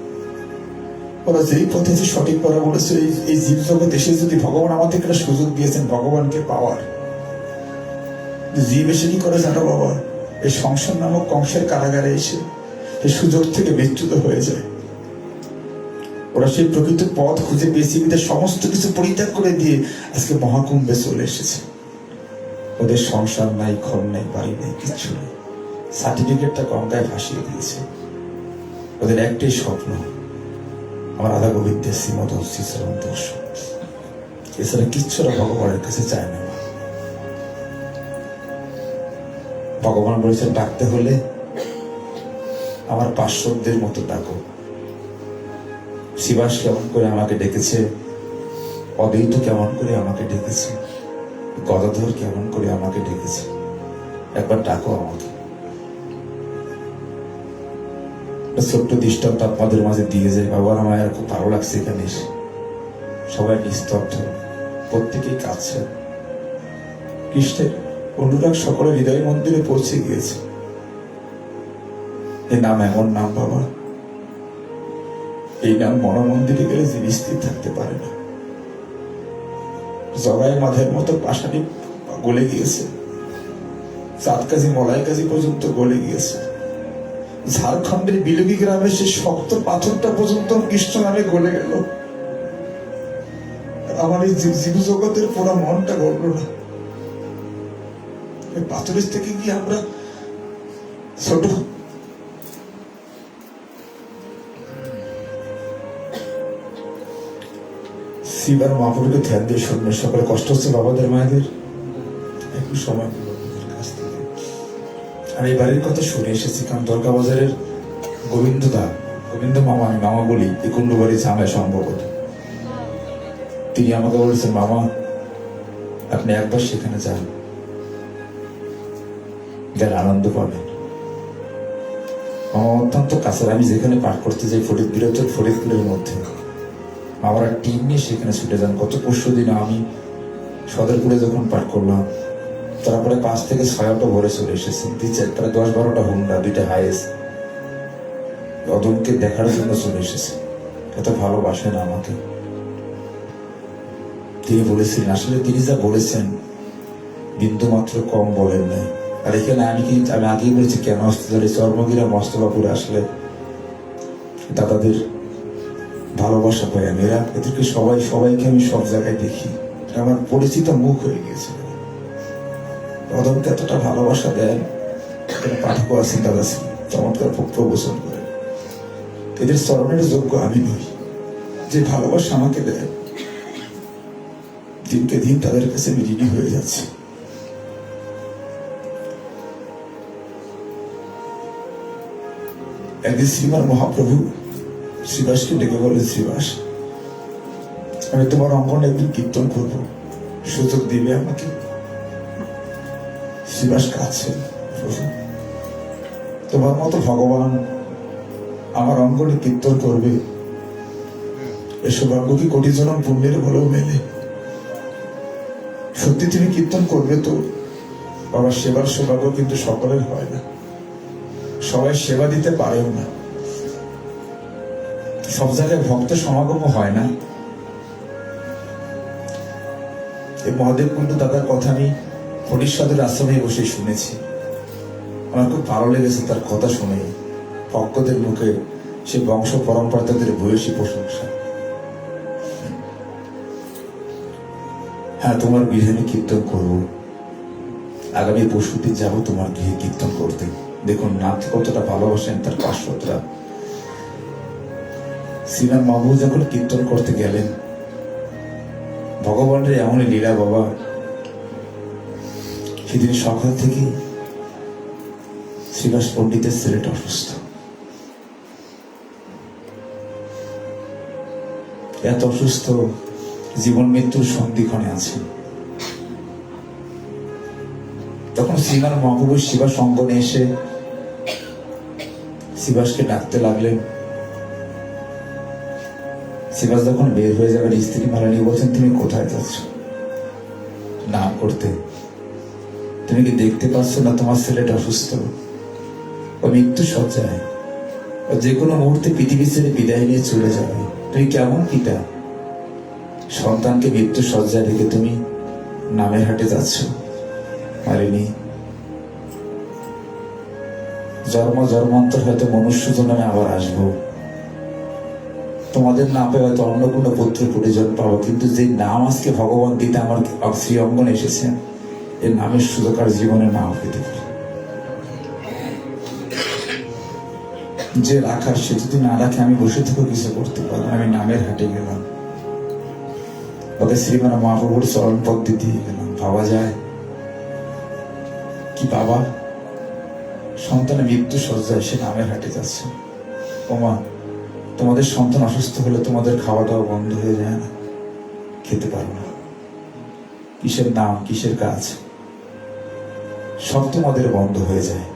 ওরা যেই পথে যে সঠিক করা বলেছে, এই জীব জগৎ এসে যদি ভগবান আমাদেরকে একটা সুযোগ দিয়েছেন ভগবানকে পাওয়ার, জীব এসে কি করে জানো বাবা? এই সংসার নামক কংসের কারাগারে এসে এই সুযোগ থেকে বিচ্যুত হয়ে যায়। ওরা সেই প্রকৃত পথ খুঁজে পেয়েছে, সমস্ত কিছু পরিত্যাগ করে দিয়ে আজকে মহাকুম্ভে চলে এসেছে। ওদের সংসার নাই, ঘর নেই, বাড়ি নেই, কিচ্ছু নেই। সার্টিফিকেটটা গঙ্গায় ভাসিয়ে দিয়েছে। ওদের একটাই স্বপ্ন, আমার রাধা গোবিন্দের শ্রীমদ শ্রীচরণ দর্শন। এছাড়া কিচ্ছু ওরা ভগবানের কাছে চায় না। ভগবান বলেছেন ডাকতে হলে আমার পার্শ্বদের মতো ডাকো। শিবাস কেমন করে আমাকে ডেকেছে, অদ্বৈত কেমন করে আমাকে ডেকেছে, গদাধর কেমন করে আমাকে ডেকেছে, একবার ডাকো আমাকে। ছোট্ট দৃষ্টান্ত আপনাদের মাঝে দিয়ে যায়। বাবার আমার খুব ভালো লাগছে এখানে এসে, সবাই নিস্তব্ধ, প্রত্যেকেই কাঁদছে। কৃষ্ণের অনুরাগ সকলের হৃদয় মন্দিরে পৌঁছে গিয়েছে। এই নাম এমন নাম বাবা, এই নাম মনোমন্দিরে গেলে যে স্থির থাকতে পারে না। জগাই মাধের মতো পাশানি গলে গিয়েছে, চাঁদ কাজী মলাই কাজী পর্যন্ত গলে গিয়েছে। ঝাড়খণ্ডের বিলুগি গ্রামে সে শক্ত পাথরটা পর্যন্ত কৃষ্ণ নামে গলে গেল। আমার এই জীব জগতের পুরো মনটা গড়ল না। এই পাথরের থেকে কি আমরা ছোট? শিবার মহাপুরকে ধ্যান দিয়ে শুনবে। সকলে কষ্ট হচ্ছে বাবাদের মায়েদের, একটু সময় কাছ থেকে। আমি এই বাড়ির কথা শুনে এসেছি, কারণ দরগা বাজারের গোবিন্দ মামা, আমি মামা বলি, এই কুণ্ডু বাড়ি জামাই সম্ভবত। তিনি আমাকে বলেছেন, মামা আপনি একবার সেখানে যান, যার আনন্দ পাবেন। মামা অত্যন্ত কাছের, আমি যেখানে পাঠ করতে যাই ফরিদপুরের মধ্যে, আমার টিম নিয়ে সেখানে ছুটে যান। গত পরশু দিন আমি সদরপুরে যখন পাঠ করলাম, তারপরে 5 থেকে 6 অটো ভরে চলে এসেছে, প্রায় 10-12টা হুন্ডা, 2টা হাইস অদমকে দেখার জন্য চলে এসেছে। এত ভালোবাসেন আমাকে। তিনি বলেছিলেন, আসলে তিনি যা বলেছেন বিন্দু মাত্র কম বলেন নাই। আর এখানে আমি আগেই বলেছি কেন আসতে ধরে চর্মগিরা মস্তবাপুরে আসলে দাদাদের ভালোবাসা পাই আমি। এরা এদেরকে সবাইকে আমি সব জায়গায় দেখি, আমার পরিচিত মুখ হয়ে গিয়েছে। অদমকে এতটা ভালোবাসা দেন, পাঠকও আছেন, দাদা চমৎকার প্রবচন করেন। এদের চরণের যোগ্য আমি নই। যে ভালোবাসা আমাকে দেয়, দিনকে দিন তাদের কাছে আমি ঋণী হয়ে যাচ্ছে। একদিন শ্রীমান মহাপ্রভু শ্রীবাসকে ডেকে বলে, শ্রীবাস, আমি তোমার অঙ্গনে একদিন কীর্তন করবো, সুযোগ দিবে আমাকে? শ্রীবাস কাছে, তোমার মতো ভগবান আমার অঙ্গনে কীর্তন করবে, এ সৌভাগ্য কি কোটি জনম পুণ্যের বলেও মেলে? সত্যি তুমি কীর্তন করবে তো? বাবা, সেবার সৌভাগ্য কিন্তু সকলের হয় না, সবাই সেবা দিতে পারেও না, সব জায়গায় ভক্ত সমাগমও হয় না। এই মহাদেব কুণ্ডু দাদার কথা আমি হরিশ্বরের আশ্রমে বসে শুনেছি। আমার খুব ভালো লেগেছে তার কথা শুনে, ভক্তদের মুখে সে বংশ পরম্পরা, তাদের ভূয়সী প্রশংসা। হ্যাঁ, তোমার গৃহে আমি কীর্তন করবো, আগামী পরশুদিন যাবো তোমার গৃহে কীর্তন করতে। দেখুন নাথ কতটা ভালোবাসেন তার পার্শ্বদরা। শ্রীরাম বাবু যখন কীর্তন করতে গেলেন, ভগবানের এমনই লীলা বাবা, সেদিন সকাল থেকে শ্রীবাস পণ্ডিতের ছেলেটা অসুস্থ, এত অসুস্থ, জীবন মৃত্যুর সন্ধিক্ষণে আছে। তখন শ্রীমান মহাপ্রভু শিবাস অঙ্গনে এসে শ্রীবাসকে ডাকতে লাগলেন। শ্রীবাস যখন বের হয়ে যাবেন, স্ত্রী মারানি বলছেন, তুমি কোথায় যাচ্ছ? নাম করতে। তুমি কি দেখতে পাচ্ছ না তোমার ছেলেটা অসুস্থ, ও মৃত্যু সজ্জায়, ও যে কোনো মুহূর্তে পৃথিবী ছেড়ে বিদায় নিয়ে চলে যাবে। তুমি কেমন পিতা, সন্তানকে মৃত্যু সজ্জায় রেখে তুমি নামের হাটে যাচ্ছ? মারিনি, জন্ম জন্মান্তর হয়তো মনুষ্য জন্মে আবার আসবো, তোমাদের না পেয়ে হয়তো অন্য কোনো পুত্র পরিজন পাবো, কিন্তু যে নাম আজকে ভগবান দিতে আমার শ্রী অঙ্গনে এসেছেন, এর নামের সুযোগ আর জীবনে নাও পেতে পারে। যে রাখার, সে যদি না রাখে আমি বসে থেকেও কিছু করতে পারবো। আমি নামের হাটে গেলাম, ওদের শ্রীমান মহাপ্রভুর চরণ পদ্মে দিয়ে গেলাম। ভাবা যায় কি বাবা, সন্তানের মৃত্যু সজ্জায় সে নামের হাটে যাচ্ছে। ওমা, তোমাদের সন্তান অসুস্থ হলে তোমাদের খাওয়া দাওয়া বন্ধ হয়ে যায় না? খেতে পারো না, কিসের নাম, কিসের কাজ, সব তোমাদের বন্ধ হয়ে যায়।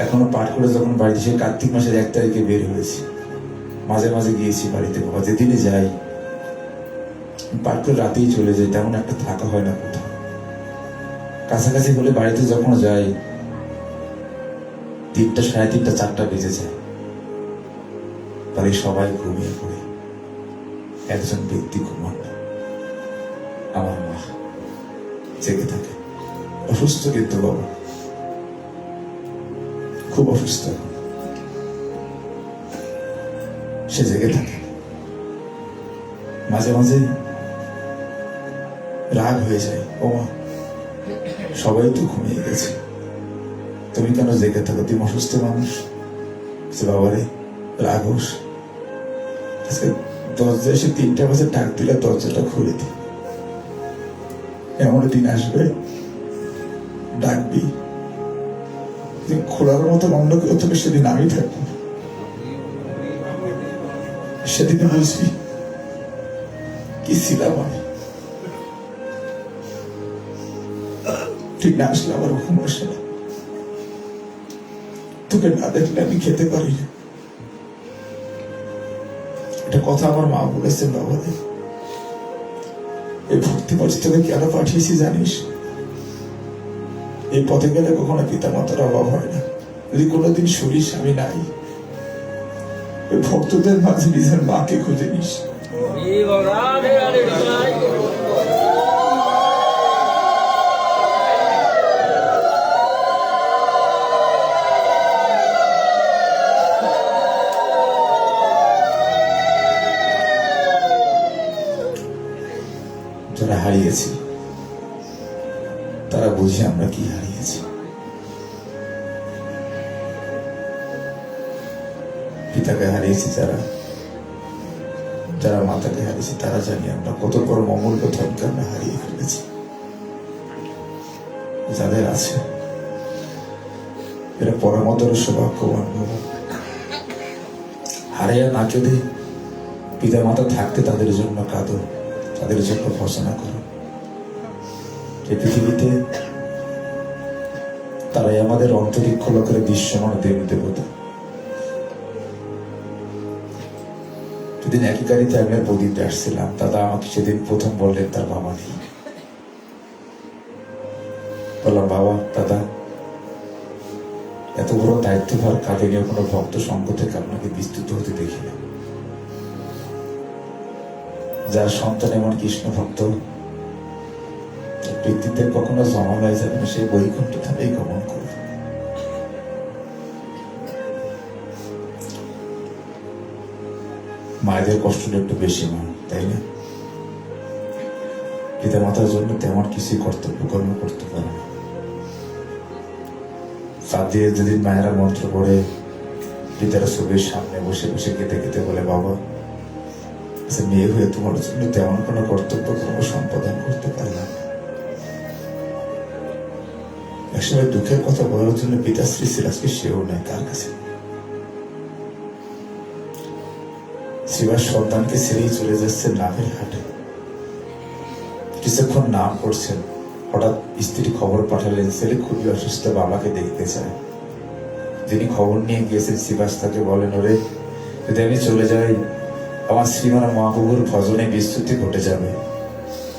এখনো পাঠ করে যখন বাড়িতে, সে কার্তিক মাসের 1 তারিখে বের হয়েছি, মাঝে মাঝে গিয়েছি বাড়িতে বাবা, যেদিনে যাই পাঠ করে রাতেই চলে যাই, তেমন একটা থাকা হয় না কোথাও। কাছাকাছি হলে বাড়িতে যখন যাই 3টা, 3:30, 4টা বেজে যায়। বাড়ির সবাই ঘুমিয়ে পড়ে, একজন ব্যক্তি ঘুমান না, আমার মা জেগে থাকে। অসুস্থ কিন্তু বাবা, খুব অসুস্থ, সে জেগে থাকে। মাঝে মাঝে রাগ হয়ে যায়, ও মা, সবাই তো ঘুমিয়ে গেছে, তুমি কেন জেগে থাকো? তুমি অসুস্থ মানুষ। বাবারে, রাগ হোস, আজকে দরজা এসে 3টা বাজে ডাক দিলে দরজাটা খুলে দি। এমন দিন আসবে, ডাকবি, খোলার মতো অন্য কেউ থেকে, সেদিন আমি থাকবো। সেদিন বুঝবি কি ছিলাম আমি। ঠিক না আসলে আমার ঘুম আসে না, তোকে না দেখলে আমি খেতে পারি না। এটা কথা আমার মা বলেছেন বাবাদের। এই ভক্তি পথ তোকে কেন পাঠিয়েছি জানিস? এই পথে গেলে কখনো পিতা মাতার অভাব হয় না। যদি কোনোদিন শুনিস আমি নাই, ওই ভক্তদের মাঝে নিজের মাকে খুঁজে নিস। যারা হারিয়েছি তারা বুঝে আমরা কি হারিয়েছি। পিতাকে হারিয়েছি যারা, যারা মাতাকে হারিয়েছি তারা জানি আমরা কত বড় অমূল্য ধনকে আমরা হারিয়ে ফেলেছি। যাদের আছে এরা পরমতর সৌভাগ্যবান। হারাইয়া না কেঁদে পিতা মাতা থাকতে তাদের জন্য কাঁদো, তাদের জন্য ভর্সনা করো। এই পৃথিবীতে তারাই আমাদের অন্তরিক্ষ লোকের দৃশ্যমান দেবী দেবতা। সেদিন একই গাড়িতে আমি আর বৌদিতে আসছিলাম। দাদা আমাকে সেদিন প্রথম বললেন তার বাবা নেই। বললাম, বাবা দাদা, এত বড় দায়িত্বভার কাঁধে নিয়ে কোনো ভক্ত সঙ্গ থেকে আপনাকে বিস্তৃত হতে দেখি না। যার সন্তান এমন কৃষ্ণ ভক্ত, পৃথিবীতে কখনো জমা হয়ে যাবে না, সেই বৈকুণ্ঠ ধামেই গমন করবে। মায়েদের কষ্টটা একটু বেশি মা, তাই না? পিতা মাতার জন্য তেমন কিছুই কর্তব্য কর্ম করতে পারে না। সাত দিয়ে যেদিন মায়েরা মন্ত্র পড়ে পিতারা ছবির সামনে বসে বসে কেঁদে কেঁদে বলে, বাবা মেয়ে হয়ে তোমার জন্য তেমন কোনো কর্তব্য কর্ম সম্পাদন করতে পারলাম না। একসময় দুঃখের কথা বলার জন্য পিতাশ্রী সিরাজকে সেও নেয় কার কাছে। শিবার সন্তানকে ছেড়েই চলে যাচ্ছে নামের হাটে। কিছুক্ষণ নাম করছেন, হঠাৎ স্ত্রী খবর পাঠালেন ছেলে খুবই অসুস্থ, বাবাকে দেখতে চায়। যিনি খবর নিয়ে গিয়েছেন শিবাস তাকে বলেন, ওরে যদি আমি চলে যাই আমার শ্রীমানা মহাপ্রভুর ভজনে বিস্তুতি ঘটে যাবে,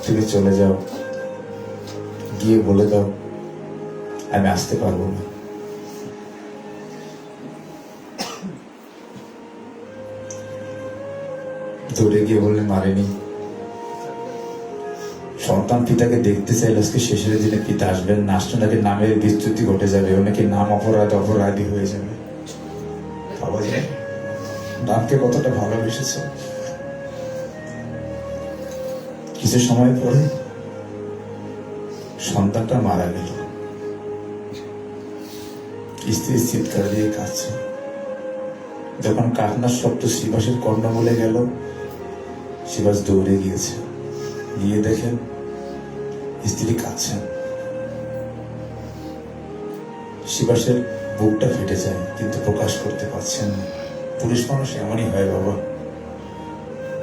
তুমি চলে যাও, গিয়ে বলে দাও আমি আসতে পারবো না। দৌড়ে গিয়ে বললেন, মারেনি। সন্তান পিতাকে দেখতে চাইলে আজকে শেষের দিনে পিতা আসবেন না, আসলে নাকি নামের বিচ্যুতি ঘটে যাবে, ও নাকি নাম অপরাধী হয়ে যাবে। বাবা যে নামকে কতটা ভালোবেসেছে। কিছু সময় পরে সন্তানটা মারা গেল। স্ত্রী চিৎকার দিয়ে কাঁদছে। যখন কান্নার শব্দ শিবাসের কর্ণমূলে গেল, শিবাস দৌড়ে গিয়েছে। গিয়ে দেখেন স্ত্রী কাঁদছেন। শিবাসের বুকটা ফেটে যায়, কিন্তু প্রকাশ করতে পারছেন না। পুরুষ মানুষ এমনই হয় বাবা,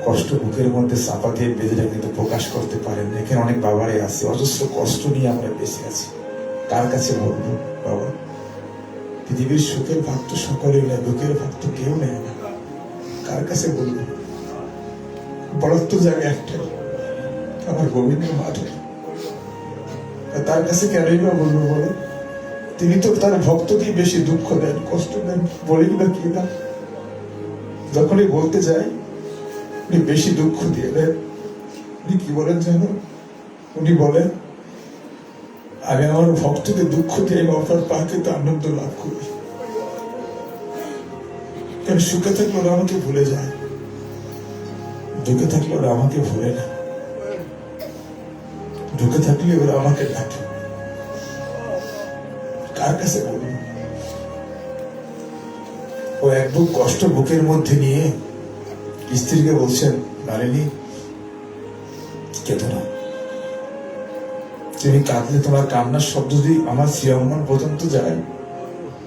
কষ্ট বুকের মধ্যে চাপা দিয়ে বেঁধে রাখে কিন্তু প্রকাশ করতে পারেন না। এখানে অনেক বাবারাই আছে, অজস্র কষ্ট নিয়ে আমরা বেঁচে আছি। কার কাছে বলবো বাবা? পৃথিবীর সুখের ভাগ তো সকলেই নেয়, দুঃখের ভাগ তো কেউ নেয় না। কার কাছে বলবো? বড়ত্ব জায়গা একটাই, আমার গোবিন্দ মাধব। তার কাছে কেনই বা বলবো বলো? তিনি তো তার ভক্তকেই বেশি দুঃখ দেন, কষ্ট দেন, বলেন বা কি না? যখনই বলতে যাই উনি বেশি দুঃখ দিয়ে দেন। উনি কি বলেন জানো? উনি বলেন, আমি আমার ভক্তকে দুঃখ দিয়ে আপনার পাকে তো আনন্দ লাভ করি। কারণ সুখে থাকলে ওরা আমাকে ভুলে যায়, দুঃখে থাকলে ওরা আমাকে ভুলে না। দুঃখে থাকলে ওরা আমাকে ডাকে। কার কাছে বলবো? ও এক বুক কষ্ট বুকের মধ্যে নিয়ে স্ত্রীকে বলছেন, নারিনী কেঁদো না, তুমি কাঁদলে তোমার কান্নার শব্দ যদি আমার শ্রীঅঙ্গন পর্যন্ত যায়,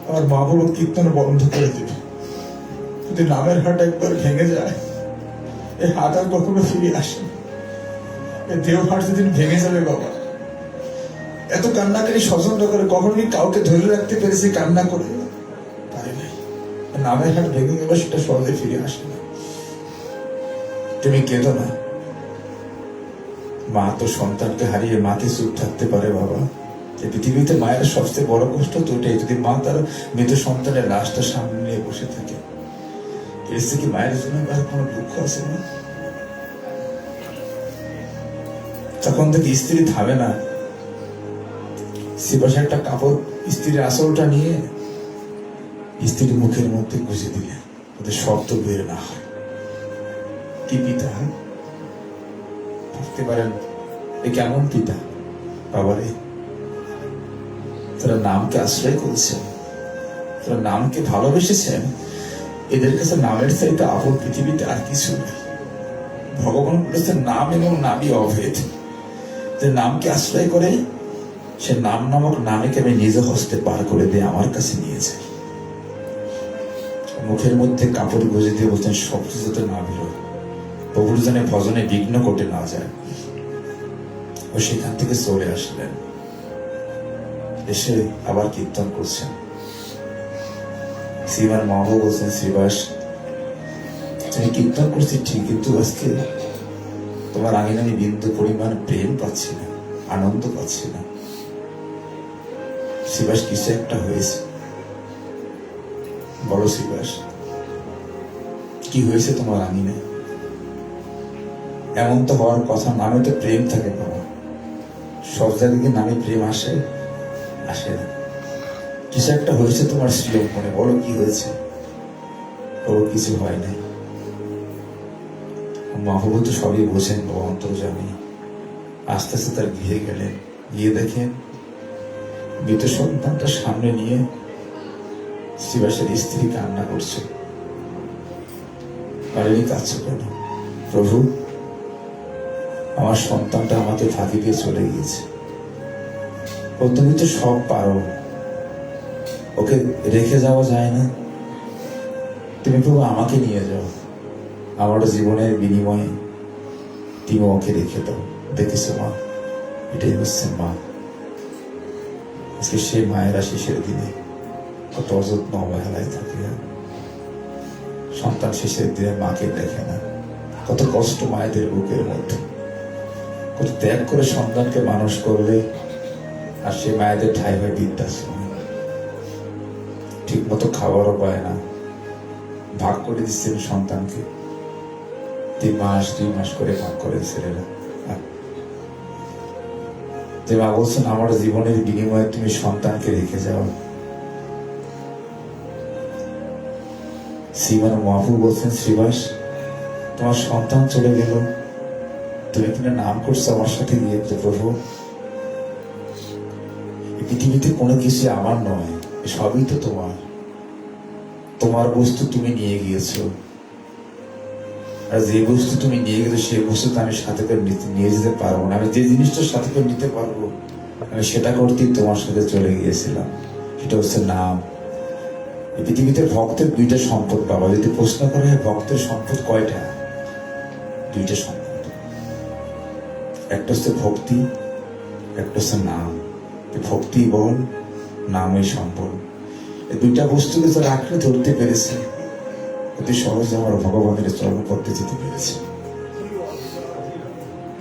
আমার মা বাবা কীর্তন বন্ধ করে দেবে। যদি নামের হাট একবার ভেঙে যায়, এই হাট আর কখনো ফিরে আসে। এই দেহ হাট যেদিন ভেঙে যাবে বাবা, এত কান্নাকারী স্বজনরা করে, কখনো কি কাউকে ধরে রাখতে পেরেছি কান্না করে? পারে নাই। নামের হাট ভেঙে গেলে সেটা সহজে ফিরে আসে না। তুমি কেঁদো না। মা তো সন্তানকে হারিয়ে মাকে চুপ থাকতে পারে বাবা। এই পৃথিবীতে মায়ের সবচেয়ে বড় কষ্ট তো এটাই, যদি মা তার মৃত সন্তানের লাশটা সামনে নিয়ে বসে থাকে। এর থেকে মায়ের জন্য আর কোনো দুঃখ আছে না? তখন থেকে স্ত্রী থামে না। শিবাস একটা কাপড় স্ত্রীর আঁচলটা নিয়ে স্ত্রীর মুখের মধ্যে গুঁজে দিলে ওদের শব্দ বের না হয়। কি পিতা ভাবতে পারেন? এ কেমন পিতা বাবারে? তারা নামকে আশ্রয় করেছেন, তারা নামকে ভালোবেসেছেন। এদের কাছে নামের চাইতে আপন পৃথিবীতে আর কিছু নেই। ভগবান বলেছেন নাম এবং নামই অভেদ। যে নামকে আশ্রয় করে সে নাম নামক নামকে আমি নিজ হস্তে পার করে দিয়ে আমার কাছে নিয়ে যাই। মুখের মধ্যে কাপড় গুঁজে দিয়ে বলতেন শব্দ যাতে না বেরোয়, প্রভুর যেন ভজনে বিঘ্ন ঘটে না যায়। ও সেখান থেকে চলে আসলেন, এসে আবার কীর্তন করছেন। শ্রীমান মহাপ্রভু বলছেন, শ্রীবাস তুমি কীর্তন করছি ঠিক, কিন্তু আজকে তোমার আঙিনে আমি বিন্দু পরিমাণ প্রেম পাচ্ছি না, আনন্দ পাচ্ছি না। শ্রীবাস কিছু একটা হয়েছে, বলো শ্রীবাস কি হয়েছে তোমার আঙিনে? এমন তো হওয়ার কথা, নামে তো প্রেম থাকে বাবা, সব জায়গায় নামে প্রেম আসে? আসে না। কিছু একটা হয়েছে তোমার স্ত্রী মনে, বলো কি হয়েছে? বলো কিছু হয় না। মহাপ্রভু তো সবই বোঝেন, অন্তর্যামী। আস্তে আস্তে তার গৃহে গেলেন, গিয়ে দেখেন মৃত সন্তানটা সামনে নিয়ে শ্রীবাসের স্ত্রী কান্না করছে। বাড়ি কাছে কেন? প্রভু আমার সন্তানটা আমাকে ফাঁকি দিয়ে চলে গিয়েছে। তুমি তো সব পারো, ওকে রেখে যাওয়া যায় না। তুমি প্রভু আমাকে নিয়ে যাও, আমার জীবনের বিনিময়ে তুমি ওকে রেখে দাও। দেখেছো মা, এটাই হচ্ছে মা। আজকে সে মায়েরা শেষের দিনে কত অযত্ন অবহেলায় থাকে। সন্তান শেষের দিনে মাকে দেখে না, কত কষ্ট মায়েদের বুকের মধ্যে, কত ত্যাগ করে সন্তানকে মানুষ করলে, আর সে মায়েদের ঠাই হয় বৃদ্ধাশ্রম। ঠিক মতো খাবারও পায় না, ভাগ করে দিচ্ছেন সন্তানকে, 3 মাস 2 মাস করে ভাগ করে ছেলেরা। যে মা বলছেন আমার জীবনের বিনিময়ে তুমি সন্তানকে রেখে যাও। শ্রীমান মহাপ্রভু বলছেন, শ্রীবাস তোমার সন্তান চলে গেল, তুমি কিনা নাম করছো আমার সাথে গিয়ে, প্রভু পৃথিবীতে কোনো কিছু আমার নয়, সবই তো তোমার। তোমার বস্তু তুমি নিয়ে গিয়েছো, আর যে বস্তু তুমি নিয়ে গেছো সেই বস্তু তো আমি সাথে করে নিয়ে যেতে পারবো না। আমি যে জিনিসটা সাথে করে নিতে পারবো আমি সেটা করতেই তোমার সাথে চলে গিয়েছিলাম, সেটা হচ্ছে নাম। এই পৃথিবীতে ভক্তের 2টা সম্পদ বাবা, যদি প্রশ্ন করা হয় ভক্তের সম্পদ কয়টা? 2টা সম্পদ, একটা হচ্ছে ভক্তি, একটা হচ্ছে নাম। ভক্তি বল, নামই সম্বল। এই 2টা বস্তুকে যারা আঁকড়ে ধরতে পেরেছে, অতি সহজে আমার ভগবানের চরণ পথে যেতে পেরেছে।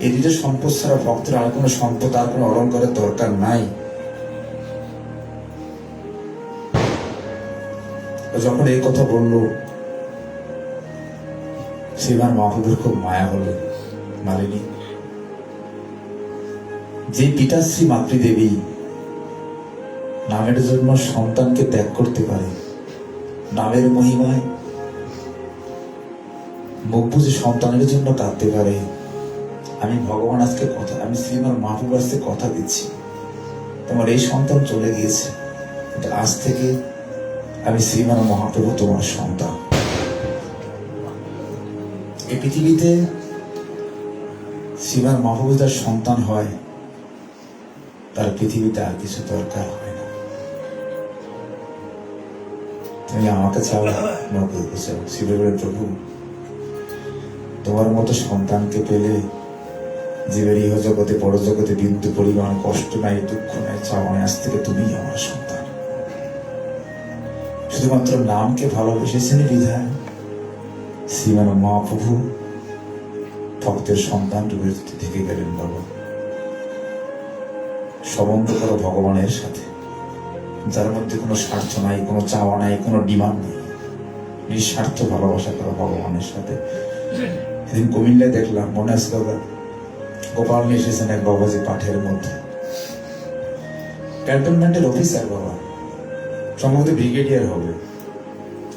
এই 2টা সম্পদ ছাড়া ভক্তের আর কোনো সম্পদ, আর কোনো অলঙ্কারের দরকার নাই। যখন এই কথা বললো, শ্রীমান মহাপ্রভুর খুব মায়া হলো। মালিনী, যে পিতাশ্রী মাতৃদেবী নামের জন্য সন্তানকে ত্যাগ করতে পারে, নামের মহিমায় মুখ বুঝে সন্তানের জন্য কাঁদতে পারে, আমি ভগবান আজকে কথা, আমি শ্রীমান মহাপ্রভু আজকে কথা দিচ্ছি, তোমার এই সন্তান চলে গিয়েছে, কিন্তু আজ থেকে আমি শ্রীমান মহাপ্রভু তোমার সন্তান। এই পৃথিবীতে শ্রীমান মহাপ্রভু যার সন্তান হয়, তার পৃথিবীতে আর কিছু দরকার হয় না। তুমি আমাকে চাও, নবকে চাও। শিবের প্রভু তোমার মতো সন্তানকে পেলে জীবের ইহ জগতে বড় জগতে বিন্দু পরিমাণ কষ্ট নাই, দুঃখ নাই, চাওয়া নাই। আজ থেকে তুমি আমার সন্তান। শুধুমাত্র নামকে ভালোবেসেছেন বিধায় শ্রীমান মহাপ্রভু ভক্তের সন্তান রূপে থেকে গেলেন। বাবা, সম্বন্ধ করো ভগবানের সাথে, যার মধ্যে কোনো স্বার্থ নাই, কোনো চাওয়া নাই, কোনো ডিমান্ড নেই। নিঃস্বার্থ ভালোবাসা করো ভগবানের সাথে। সেদিন কুমিল্লায় দেখলাম, মনে আছে বাবা, গোপাল নিয়ে এসেছেন এক বাবাজি পাঠের মধ্যে, ক্যান্টনমেন্টের অফিসার বাবা, সম্ভবত ব্রিগেডিয়ার হবে।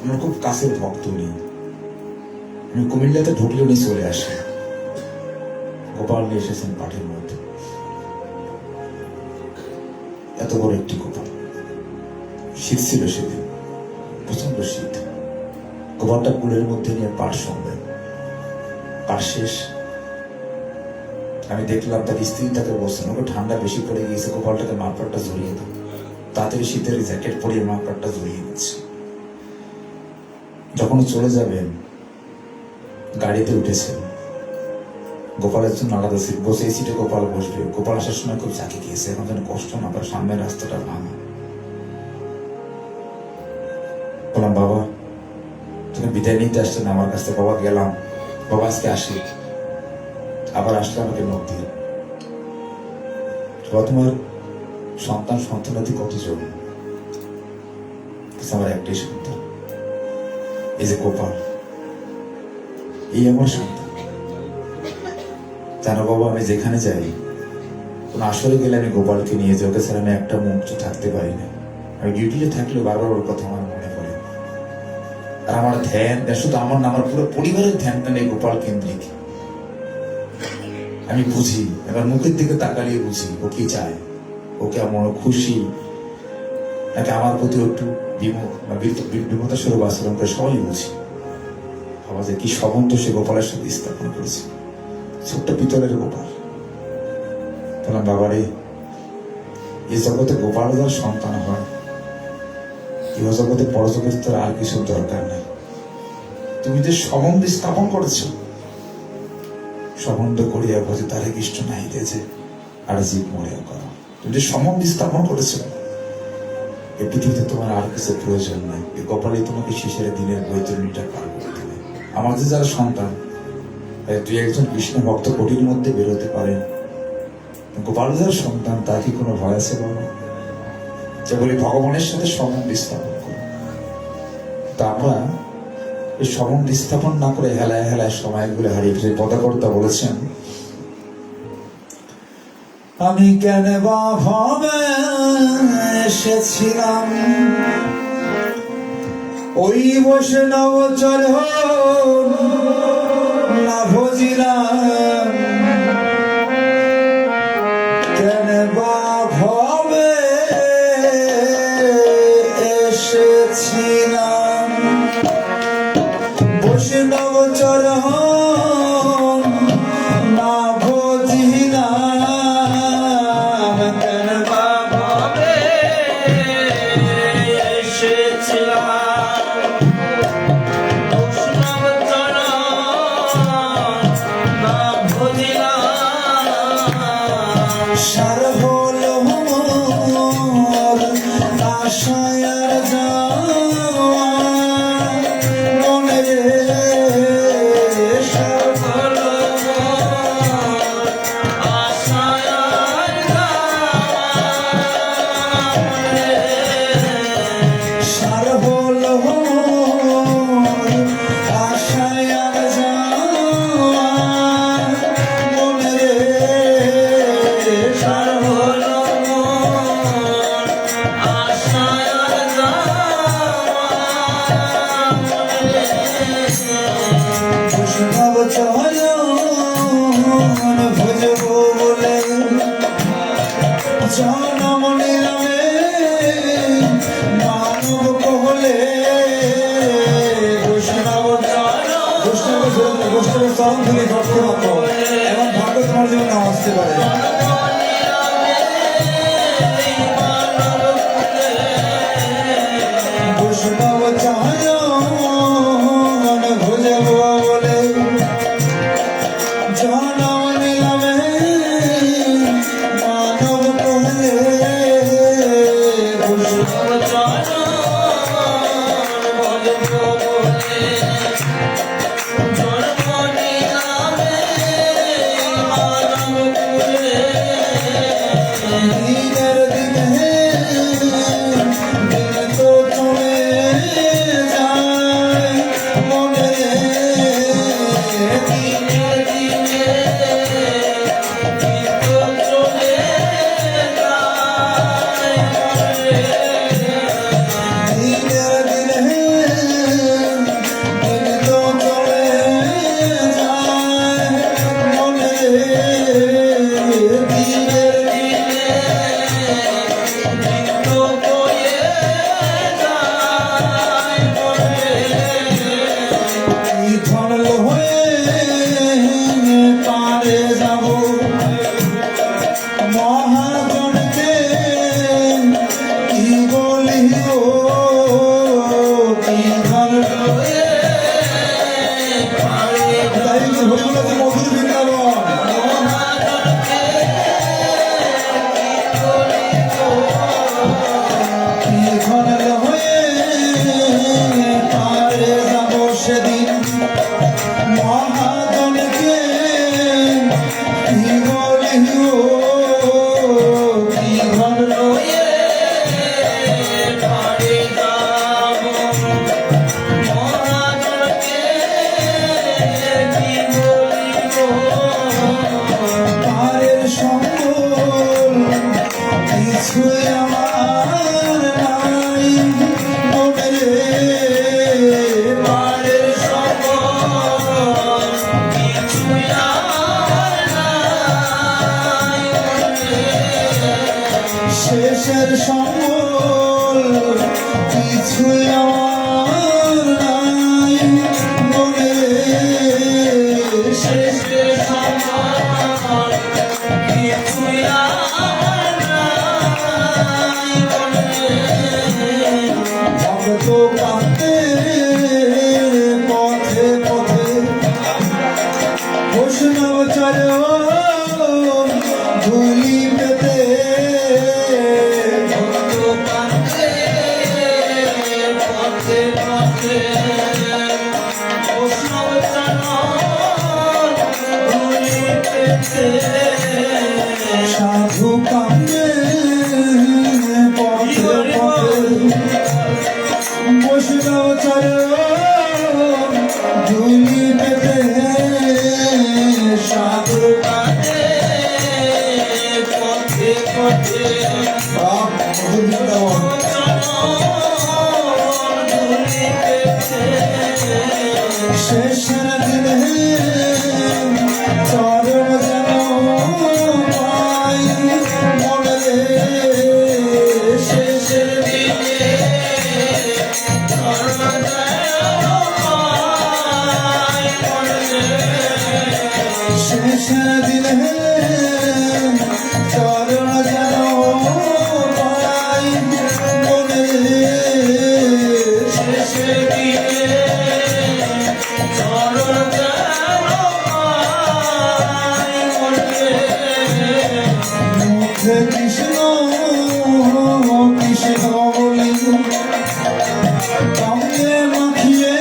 আমার খুব কাছের ভক্ত উনি। আমি কুমিল্লাতে ঢুকলে উনি চলে আসে, গোপাল নিয়ে এসেছেন পাঠের মধ্যে। এত বড় একটি গোপাল, শীত ছিল সেদিন, প্রচন্ড শীত। গোপালটা কুলের মধ্যে নিয়ে পাঠ শুনবেন, পাঠ শেষ আমি দেখলাম তার স্ত্রী তাকে বলছেন, ওকে ঠান্ডা বেশি পড়ে গিয়েছে, গোপালটাকে মাফলারটা জড়িয়ে দাও। তাড়াতাড়ি শীতের জ্যাকেট পরিয়ে মাফলারটা জড়িয়ে দিচ্ছে। যখন চলে যাবেন গাড়িতে উঠেছেন, গোপালের জন্য আলাদা সিট, বসে এই সিটে গোপাল বসবে। গোপাল আসার সময় খুব চাকি গিয়েছে, এখন যেন কষ্ট না পায়, সামনের রাস্তাটা ভাঙা। বললাম, বাবা তুমি বিদায় নিতে আসছেন আমার কাছ থেকে? বাবা গেলাম, বাবা আজকে আসি, আবার আসলে আমাকে নোট দিয়ে। তোমার সন্তান সন্তানাদি কতজন? আমার একটাই সন্তান, এই যে গোপাল, এই আমার সন্তান। জানো বাবা, আমি যেখানে যাই, কোন আসরে গেলে আমি গোপালকে নিয়ে যাই, ওকে ছাড়া আমি একটা মুহূর্ত থাকতে পারি না। আমি ডিউটিতে থাকলেও বারবার ওর কথা আমার মনে পড়ে। আর আমার ধ্যান শুধু আমার না, আমার পুরো পরিবারের ধ্যানটা নেই গোপাল কেন্দ্রিক। আমি বুঝি, এবার মুখের দিকে তাকালিয়ে বুঝি ও কি চায়, ওকে আমার খুশি নাকি আমার প্রতি একটু বিমতা স্বরূপ আচরণ করে, সবাই বুঝি। ভাবা যে কি সম্বন্ধ সে গোপালের সাথে স্থাপন করেছে, ছোট্ট পিতলের গোপাল। বললাম, বাবারে, এই জগতে গোপাল যার সন্তান হয়, এই জগতে পরজগতে তোর আর কিছু দরকার নেই। তুমি যে সম্বন্ধ স্থাপন করেছো, সম্বন্ধ করিয়া বোঝে তারে কৃষ্ণ নাই দিয়েছে আর জীব মরিয়া করো। তুমি যে সম্বন্ধ স্থাপন করেছো, এই পৃথিবীতে তোমার আর কিছু প্রয়োজন নাই। এই কপালে তোমাকে শেষের দিনের বৈতরণীটা পার করে দেবে। আমাদের যারা সন্তান, দুই একজন কৃষ্ণ ভক্ত কোটির মধ্যে বেরোতে পারেন, গোপাল যার সন্তান, তার কি কোনো ভয় আছে বাবা? যে বলি ভগবানের সাথে সম্বন্ধ স্থাপন করো। তা আমরা এই সম্বন্ধ স্থাপন না করে হেলায় হেলায় সময়গুলো হারিয়ে ফেলে। পদাকর্তা বলেছেন, আমি কেন বা ভাবে এসেছিলাম ওই বৈষ্ণব চরণ না ভজিলাম, কেন বা ভাবে এসেছিলাম বৈষ্ণব চরণ না ভজিলাম, কেন বা ভাবে এসেছিলাম বৈষ্ণব চরণ না ভজিলাম। সার হল মোর আশায়ার যাওয়া মনে রে, সার হল মোর আশায়ার যাওয়া মনে রে, সার হল মোর আশায়ার যাওয়া মনে রে, সার হল মোর আশায়ার যাওয়া মনে রে। বৈষ্ণব চরণ ভজব বলে জনম নিলামে মানব কহলে, বৈষ্ণব চরণ থেকে ঘটতে মতো এমন ভাগ্য তোমার জীবনে আসতে পারে। বৈষ্ণব চরণ ভজব বলে জনম নিলামে মানব কহলে, বৈষ্ণব চরণ ভজব বলে জন্ম নিলামে মানব কহলে, দিনের দিনে দিন তো চলে যায় মনে রে, দিনের দিনে দিন তো চলে যায় মনে রে, দিনের দিনে দিন তো চলে যায় মনে রে, দিনের দিনে শেষের সম্বল কিছু আমার নাই মনে, শেষের সম্বল কিছু আমার নাই মনে। ভক্ত কাঁদে পথে পথে বৈষ্ণব চরণ ধুলি পেতে, ভক্ত কাঁদে পথে পথে বৈষ্ণব চরণ ধুলি পেতে। সাধু কাঁদে পথে পথে বৈষ্ণব চরণ ধুলি পেতে, সাধু কাঁদে পথে পথে শেষের দিনে চরণ যেন পাই মনে রে, শেষের দিনে শেষের দিনে চরণ যেন পাই মনে রে, শেষের দিনে চরণ মুখে কৃষ্ণ কৃষ্ণ বলি সঙ্গে মাখিয়ে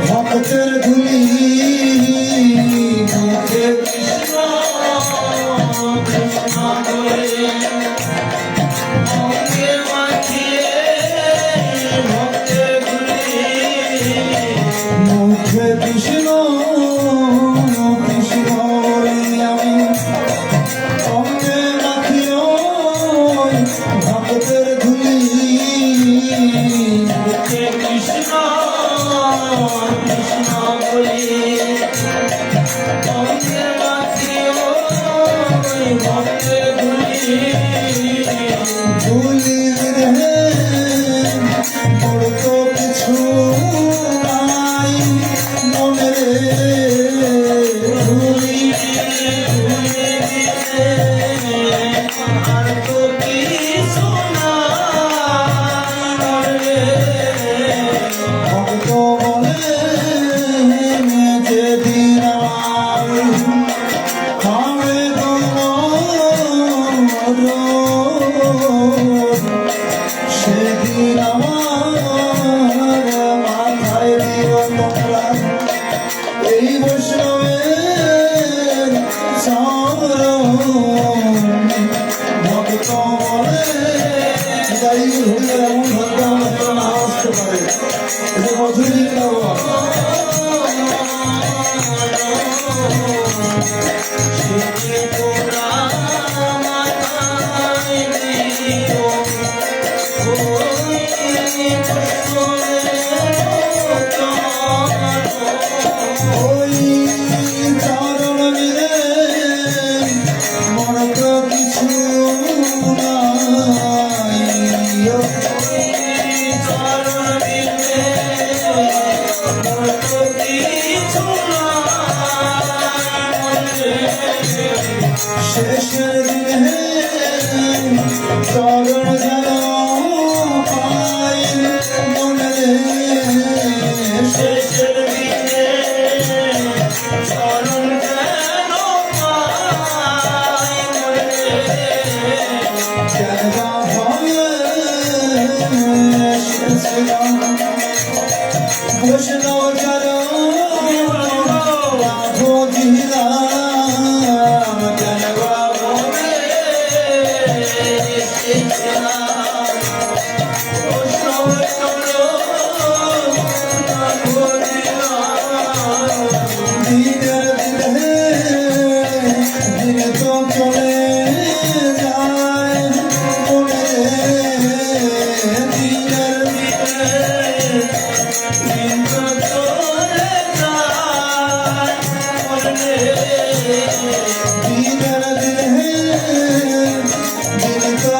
ভক্তের ধুলি, মুখে কৃষ্ণ কৃষ্ণ বলে অঙ্গে মাখিয়ে ভক্তের ধুলি। মুখে কৃষ্ণ কৃষ্ণ বলি আমি সঙ্গে মাখিয়ে ভক্তের ধুলি, মুখে কৃষ্ণ কৃষ্ণ বলে অঙ্গে মাখিয়ে ভক্তের ধুলি। ধুলি রে বড় তো কিছু নাই মনে রে, ধুলি আর তো কিছু নাই ভক্ত বলে যেদিন আমার হবে সেদিন আমার মাথায় দিও তোমরা এই বৈষ্ণবের চরণ। ভক্ত বলে তাই হরিদের এমন ভাগ্য আমাদের না আসতে পারে, এটা মধুরী বাবা। ওই চরণ মিলে মনে তো কিছু শেষের দিনে চরণ যেন পাই মনে রে, শেষের দিনে চরণ যেন পাই মনে। কেন বা ভাবে এসেছিলাম বৈষ্ণব চরণ রাধো দিলাম, কেন বা ভাবে দিনের দিনে দিন তো চলে যায় মনে রে, দিনের দিনের দিনে দিন তো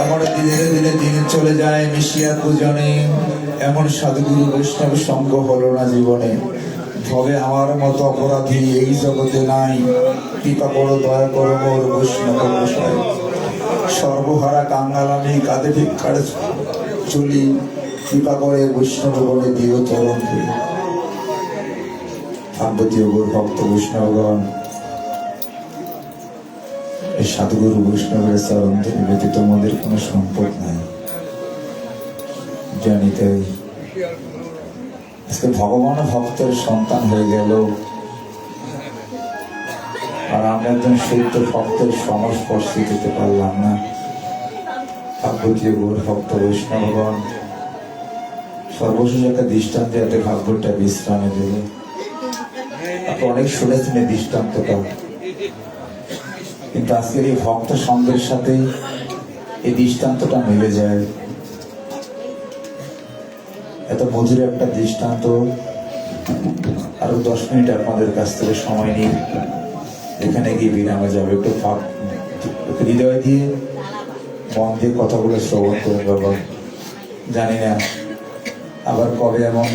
আমার দিনে দিনে দিন চলে যায় মিশিয়া পূজনে, এমন সাধুগুরু বৈষ্ণব সঙ্গ হলো না জীবনে। তবে আমার মতো অপরাধী এই জগতে নাই, কৃপা করো দয়া করো মোর বৈষ্ণব গোসাই। সর্বহারা কাঙ্গাল আমি কাঁধে ভিক্ষার চলি, কৃপা করে বৈষ্ণব বলে দিও চরণ ধুলি। ভাগবতীয় গুরু ভক্ত বৈষ্ণবগণ, এই সাধুগুরু বৈষ্ণবের চরণ ধুলি ব্যতীত আমাদের কোনো সম্পদ নাই, জানি তাই। আজকে ভগবান ভক্তের সন্তান হয়ে গেল, আর আমরা একজন সত্য ভক্তের সংস্পর্শে যেতে পারলাম না। ভাগবতীয় গুরু ভক্ত বৈষ্ণবগণ, সর্বশেষ একটা দৃষ্টান্ত যাতে ভাগ্যটা বিশ্রামে দেবে। আপনি অনেক শুনেছেন এই দৃষ্টান্তটা, কিন্তু আজকের এই ভক্ত সঙ্গের সাথে এই দৃষ্টান্তটা মিলে যায়। এত মধুর একটা দৃষ্টান্ত, আরো 10 মিনিট আপনাদের কাছ থেকে সময় নিয়ে এখানে গিয়ে বিরামে যাবে। একটু হৃদয় দিয়ে মন দিয়ে কথাগুলো শ্রবণ করুন বাবা। জানি না আবার কবে এমন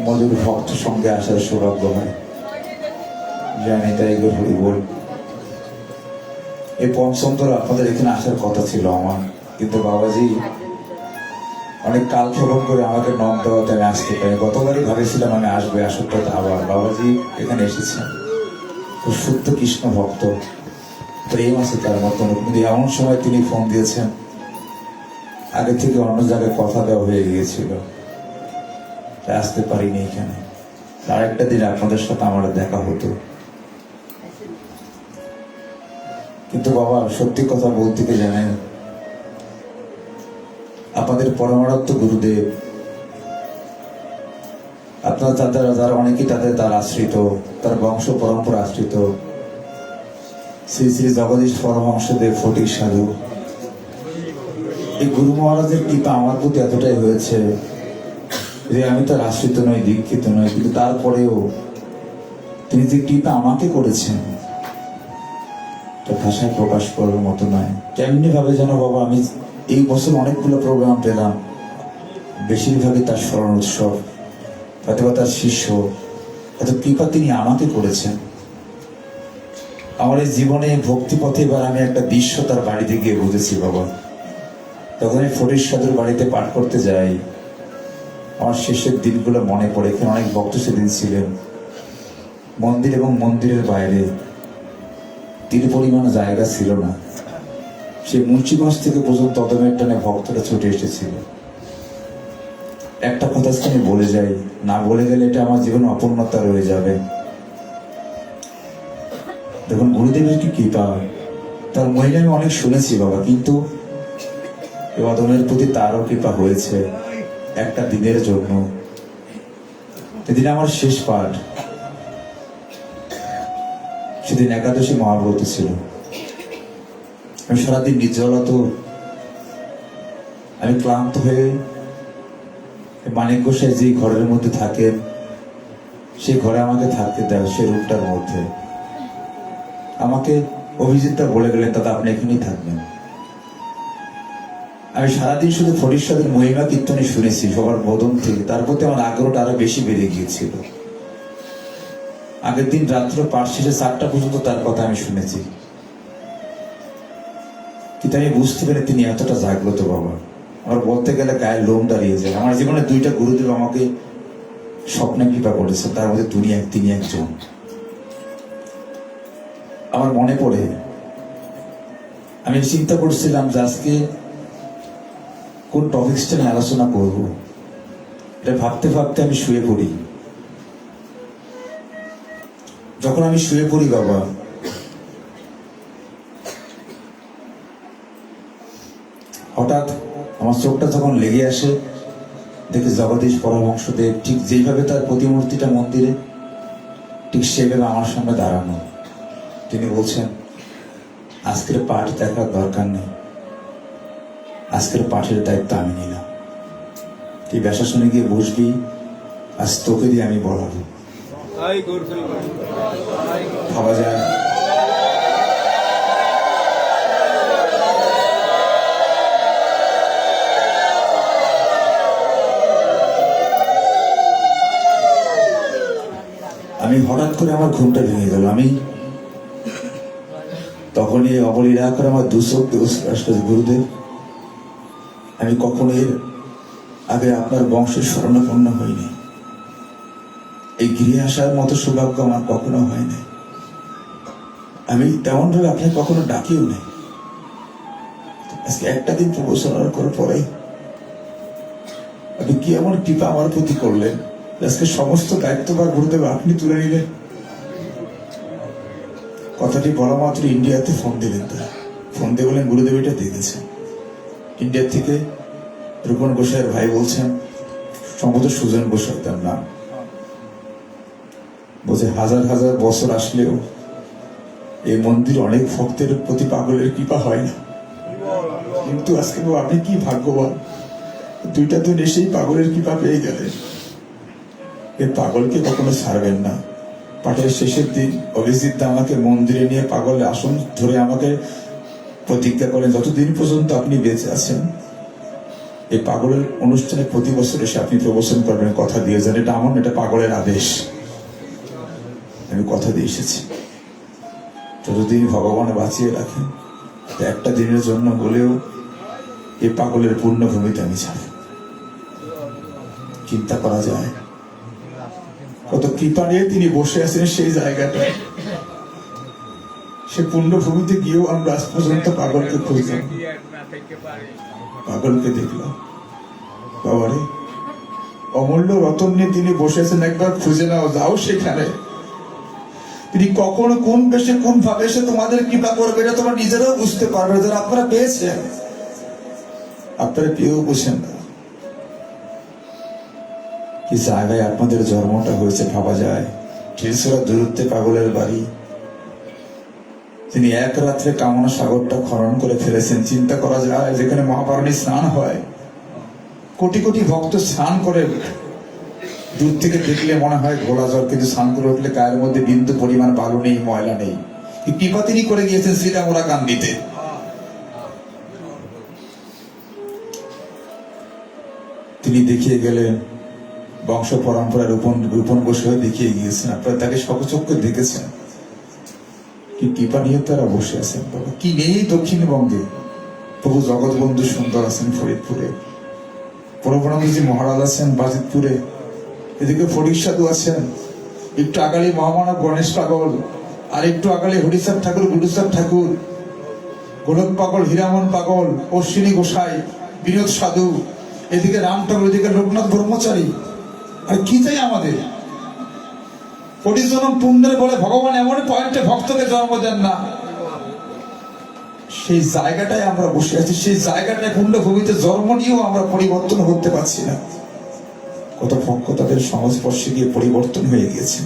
মধুর ভক্ত সঙ্গে আসার সৌভাগ্য হয়, জানি তাই হরি বল। এই পঞ্চম তোর আপনাদের এখানে আসার কথা ছিল আমার, কিন্তু বাবাজি অনেক কাল ক্ষেপণ করে আমাকে নক দেওয়াতে আমি আসতে পারি। গতবারই ভাবেছিলাম আমি আসবে, আসতে আবার বাবাজি এখানে এসেছেন। তো শুদ্ধ কৃষ্ণ ভক্ত, প্রেম আছে তার মতন, কিন্তু এমন সময় তিনি ফোন দিয়েছেন, আগে থেকে অন্য জায়গায় কথা দেওয়া হয়ে গিয়েছিল, তাই আসতে পারিনি এখানে। আরেকটা দিন আপনাদের সাথে আমার দেখা হতো। কিন্তু বাবা সত্যি কথা বলতে কি জানেন, আপনাদের পরমারাধ্য গুরুদেব, আপনারা যারা অনেকেই তার আশ্রিত, তার বংশ পরম্পরা আশ্রিত, শ্রী শ্রী জগদীশ পরমহংসদেব ফটিক সাধু, এই গুরু মহারাজের কৃপা আমার প্রতি এতটাই হয়েছে যে আমি তার আশ্রিত নই, দীক্ষিত নই, কিন্তু তারপরেও তিনি যে কৃপা আমাকে করেছেন তা ভাষায় প্রকাশ করার মতো নয়। কেমনি ভাবে যেন বাবা আমি এই বছর অনেকগুলো প্রোগ্রাম পেলাম, বেশিরভাগই তার স্মরণ উৎসব, হয়তো তার শিষ্য, এত কৃপা তিনি আমাকে করেছেন। আমার এই জীবনে ভক্তি পথে এবার আমি একটা দৃশ্য তার বাড়িতে গিয়ে বুঝেছি বাবা। তখন আমি ফটিক সাধুর বাড়িতে পাঠ করতে যাই, আমার শেষের দিনগুলো মনে পড়ে। এখানে অনেক ভক্ত সেদিন ছিলেন, মন্দির এবং মন্দিরের বাইরে তীর পরিমাণ জায়গা ছিল না। সেই মুন্সিগঞ্জ থেকে পর্যন্ত অদমের টানে ভক্তরা ছুটে এসেছিল। একটা কথা আমি বলে যাই, না বলে গেলে এটা আমার জীবনে অপূর্ণতা রয়ে যাবে। দেখুন গুরুদেবের কি কৃপা, তার মহিলা আমি অনেক শুনেছি বাবা, কিন্তু এই অদমের প্রতি তারও কৃপা হয়েছে একটা দিনের জন্য। সেদিন আমার শেষ পাঠ, সেদিন একাদশী মহাব্রত ছিল। আমি সারাদিন নির্জলত, আমি ক্লান্ত হয়ে মানিক গোসাই যে ঘরের মধ্যে থাকেন, সেই ঘরে আমাকে থাকতে দেয়, সেই রূপটার মধ্যে। আমাকে অভিজিৎটা বলে গেলেন, দাদা আপনি এখানেই থাকবেন। আমি সারাদিন শুধু ফটিক সাধুর মহিমা কীর্তনে শুনেছি সবার বদন থেকে, তার প্রতি আমার আগ্রহটা আরো বেশি বেড়ে গিয়েছিল। আগের দিন রাত্র পাঠ শেষে 4টা পর্যন্ত তার কথা আমি শুনেছি, কিন্তু আমি বুঝতে পেরে তিনি এতটা জাগ্রত বাবা, আমার বলতে গেলে গায়ে লোম দাঁড়িয়ে যায়। আমার জীবনে 2টা গুরুদেব আমাকে স্বপ্নে কৃপা করেছে, তার মধ্যে তিনি একজন। আমার মনে পড়ে আমি চিন্তা করছিলাম যে আজকে কোন টপিক্সটা নিয়ে আলোচনা করবো। এটা ভাবতে ভাবতে আমি শুয়ে পড়ি। যখন আমি শুয়ে পড়ি বাবা, হঠাৎ আমার চোখটা যখন লেগে আসে, দেখি জগদীশ পরমহংসদেব ঠিক যেইভাবে তার প্রতিমূর্তিটা মন্দিরে, ঠিক সেভাবে আমার সামনে দাঁড়ানো। তিনি বলছেন, আজকের পাঠ দেখার দরকার নেই, আজকের পাঠের দায়িত্ব আমি নিলাম। তুই ব্যাসাসনে গিয়ে বসবি, আজ তোকে দিয়ে আমি বলাবো। ভাবা যায় করে আমার ঘুমটা ভেঙে গেল। আমি তখনই অবলীলা করে আমার দু চোখ দিয়ে অশ্রু আসলো, গুরুদেব আমি কখনো এর আগে আপনার বংশের শরণাপন্ন হইনি, এই গৃহে আসার মতো সৌভাগ্য আমার কখনো হয়নি, আমি তেমন ভাবে আপনি কখনো ডাকিও নেই। আজকে একটা দিন প্রবচনার করার পরে আপনি কি এমন কৃপা আমার প্রতি করলেন, আজকে সমস্ত দায়িত্বভার গুরুদেব আপনি তুলে নিলেন। কথাটি বলা মাত্র ইন্ডিয়াতে ফোন দিলেন, তারা ফোন দিয়ে বলেন গুরুদেব এটা দেখেছেন। ইন্ডিয়া থেকে রূপন গোসাইয়ের ভাই বলছেন, সম্ভবত সুজন গোসাই তার নাম, বলছে হাজার হাজার বছর আসলেও এই মন্দির অনেক ভক্তের প্রতি পাগলের কৃপা হয় না, কিন্তু আজকে আপনি কি ভাগ্যবান, দুইটা দিন এসেই পাগলের কৃপা পেয়ে গেলেন। এই পাগলকে কখনো ছাড়বেন না। পাঠের শেষের দিন অভিজিৎ আমাকে মন্দিরে নিয়ে পাগলের আসন ধরে আমাকে প্রতিজ্ঞা করেন, যতদিন পর্যন্ত আপনি বেঁচে আছেন এই পাগলের অনুষ্ঠানে প্রতি বছর এসে আপনি প্রবচন করবেন, কথা দিয়ে যান। এটা আমার, এটা পাগলের আদেশ, আমি কথা দিয়ে এসেছি। যতদিন ভগবান বাঁচিয়ে রাখেন একটা দিনের জন্য হলেও এই পাগলের পূর্ণভূমিতে আমি যাব। চিন্তা করা যায় কত কৃপা নিয়ে তিনি বসে আছেন সেই জায়গাটায়, সে পূর্ণভূমিতে গিয়েও আমরা আজ পর্যন্ত পাগলকে খুঁজলাম, পাগলকে দেখলাম। বাবারে অমূল্য রতন নিয়ে তিনি বসে আছেন, একবার খুঁজে নাও, যাও সেখানে। তিনি কখন কোন বেশে কোন ভাবে এসে তোমাদের কৃপা করবে এটা তোমরা নিজেরাও বুঝতে পারবে, যারা আপনারা পেয়েছেন। আপনারা পেয়েও বুঝেন না কি জায়গায় আপনাদের জন্মটা হয়েছে, ভাবা যায়। ঢিলছড়া দূরত্বে পাগলের বাড়ি, তিনি এক রাত্রে কামনা সাগরটা খনন করে ফেলেছেন। চিন্তা করা যায়, যেখানে মহাপারণী স্নান হয়, কোটি কোটি ভক্ত স্নান করে, দূর থেকে দেখলে মনে হয় ঘোলা জল, কিন্তু স্নান করে উঠলে গায়ের মধ্যে বিন্দু পরিমাণ বালু নেই, ময়লা নেই। কৃপা তিনি করে গিয়েছেন শ্রীরামরা কান্দিতে। তিনি দেখিয়ে গেলেন বংশ পরম্পরা, রূপন গোসাই দেখিয়ে গিয়েছেন, আপনারা তাকে সকচক্ষে দেখেছেন। কি কৃপা নিয়ে তারা বসে আছেন বাবা, কি নেই দক্ষিণবঙ্গে। প্রভু জগৎবন্ধু সুন্দর আছেন ফরিদপুরে, প্রভুরামজি মহারাজ আছেন বাজিতপুরে, এদিকে ফরিদ সাধু আছেন, একটু আগালি মহামানব গণেশ পাগল, আর একটু আগালি হরিচাঁদ ঠাকুর, গুরুচাঁদ ঠাকুর, গোলক পাগল, হীরামন পাগল, অশ্বিনী গোসাই, বিনোদ সাধু, এদিকে রাম ঠাকুর, এদিকে লোকনাথ ব্রহ্মচারী। আর কি চাই আমাদের? কোটি জন্ম পুণ্যের বলে ভগবান এমন পয়েন্টে ভক্তকে জন্ম দেন না, সেই জায়গাটায় আমরা বসে আছি। সেই জায়গাটায় পুণ্যভূমিতে জন্ম নিয়েও আমরা পরিবর্তন করতে পারছি না। কত ভক্ত তাদের সংস্পর্শে গিয়ে পরিবর্তন হয়ে গিয়েছে।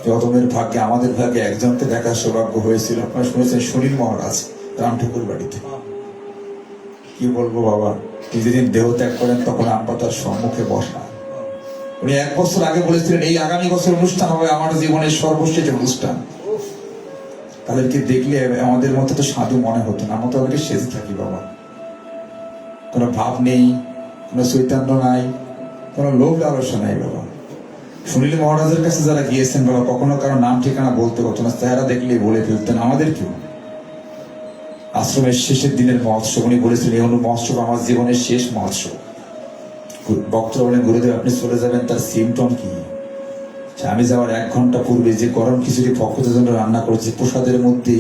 যতমের ভাগ্যে, আমাদের ভাগ্যে একজনকে দেখার সৌভাগ্য হয়েছিল। আপনারা শুনেছেন সুনীল মহারাজ রাম ঠাকুর বাড়িতে। কি বলবো বাবা, তিনি যেদিন দেহ ত্যাগ করেন তখন আমরা তার সম্মুখে বসা। উনি 1 বছর আগে বলেছিলেন এই আগামী বছর অনুষ্ঠান হবে আমার জীবনের সর্বশেষ অনুষ্ঠান। তাদেরকে দেখলে আমাদের মতো তো সাধু মনে হতো না, আমরা তো তাদেরকে সেজে থাকি বাবা। কোনো ভাব নেই, কোনো চৈতন্য নাই, কোনো লোভ লালসা নাই বাবা। সুনীল মহারাজের কাছে যারা গিয়েছেন বাবা, কখনো কারো নাম ঠিকানা বলতে হতো না, তারা দেখলেই বলে ফেলতেন। আমাদের কেউ আশ্রমের শেষের দিনের মহোৎসব, উনি বলেছিলেন এই মহোৎসব আমার জীবনের শেষ মহোৎসব। ভক্তরা বলেন গুরুদেব আপনি চলে যাবেন, তার সিমটম কি? আমি যাওয়ার 1 ঘন্টা পূর্বে যে গরম খিচুড়ি ভক্তদের জন্য রান্না করেছি, প্রসাদের মধ্যে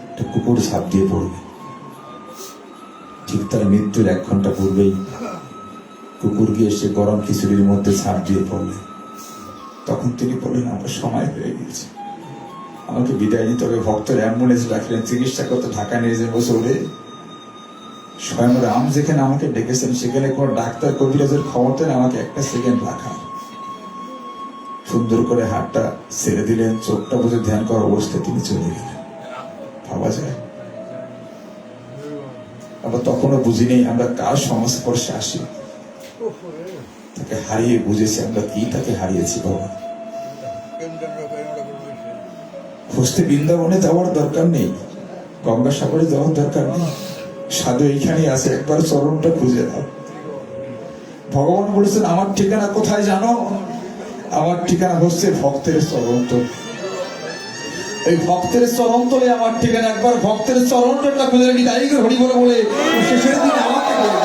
একটা কুকুর ঝাঁপ দিয়ে পড়বে। ঠিক তার মৃত্যুর 1 ঘন্টা পূর্বেই কুকুর গিয়ে সে গরম খিচুড়ির মধ্যে ঝাঁপ দিয়ে পড়লে, তখন তিনি বললেন আমার সময় হয়ে গেছে, আমাকে বিদায় নিতে হবে। ভক্তর অ্যাম্বুলেন্স ডাকলেন, চিকিৎসা করতে ঢাকা নিয়ে যে বসে স্বয়ং রাম যেখানে আমাকে ডেকেছেন, সেখানে কোনো ডাক্তার কবিরাজের ক্ষমতা নেই আমাকে 1 সেকেন্ড রাখা। সুন্দর করে হাতটা ছেড়ে দিলেন, চোখটা বুঝে ধ্যান করার অবস্থায় তিনি চলে গেলেন। ভাবা যায়? আবার তখনও বুঝিনি আমরা কার সংস্পর্শে আসি। তাকে হারিয়ে বুঝেছি আমরা কি তাকে হারিয়েছি বাবা। খুঁজতে বৃন্দাবনে যাওয়ার দরকার নেই, গঙ্গাসাগরে যাওয়ার দরকার নেই, সাধু এইখানেই আছে, একবার চরণটা খুঁজে দাও। ভগবান বলেছেন আমার ঠিকানা কোথায় জানো? আমার ঠিকানা হচ্ছে ভক্তের চরণতল। এই ভক্তের চরণতলে আমার ঠিকানা। একবার ভক্তের চরণতলটা খুলে বিদায়ী হরি বলে বলে শেষের দিন আমাকে বলবে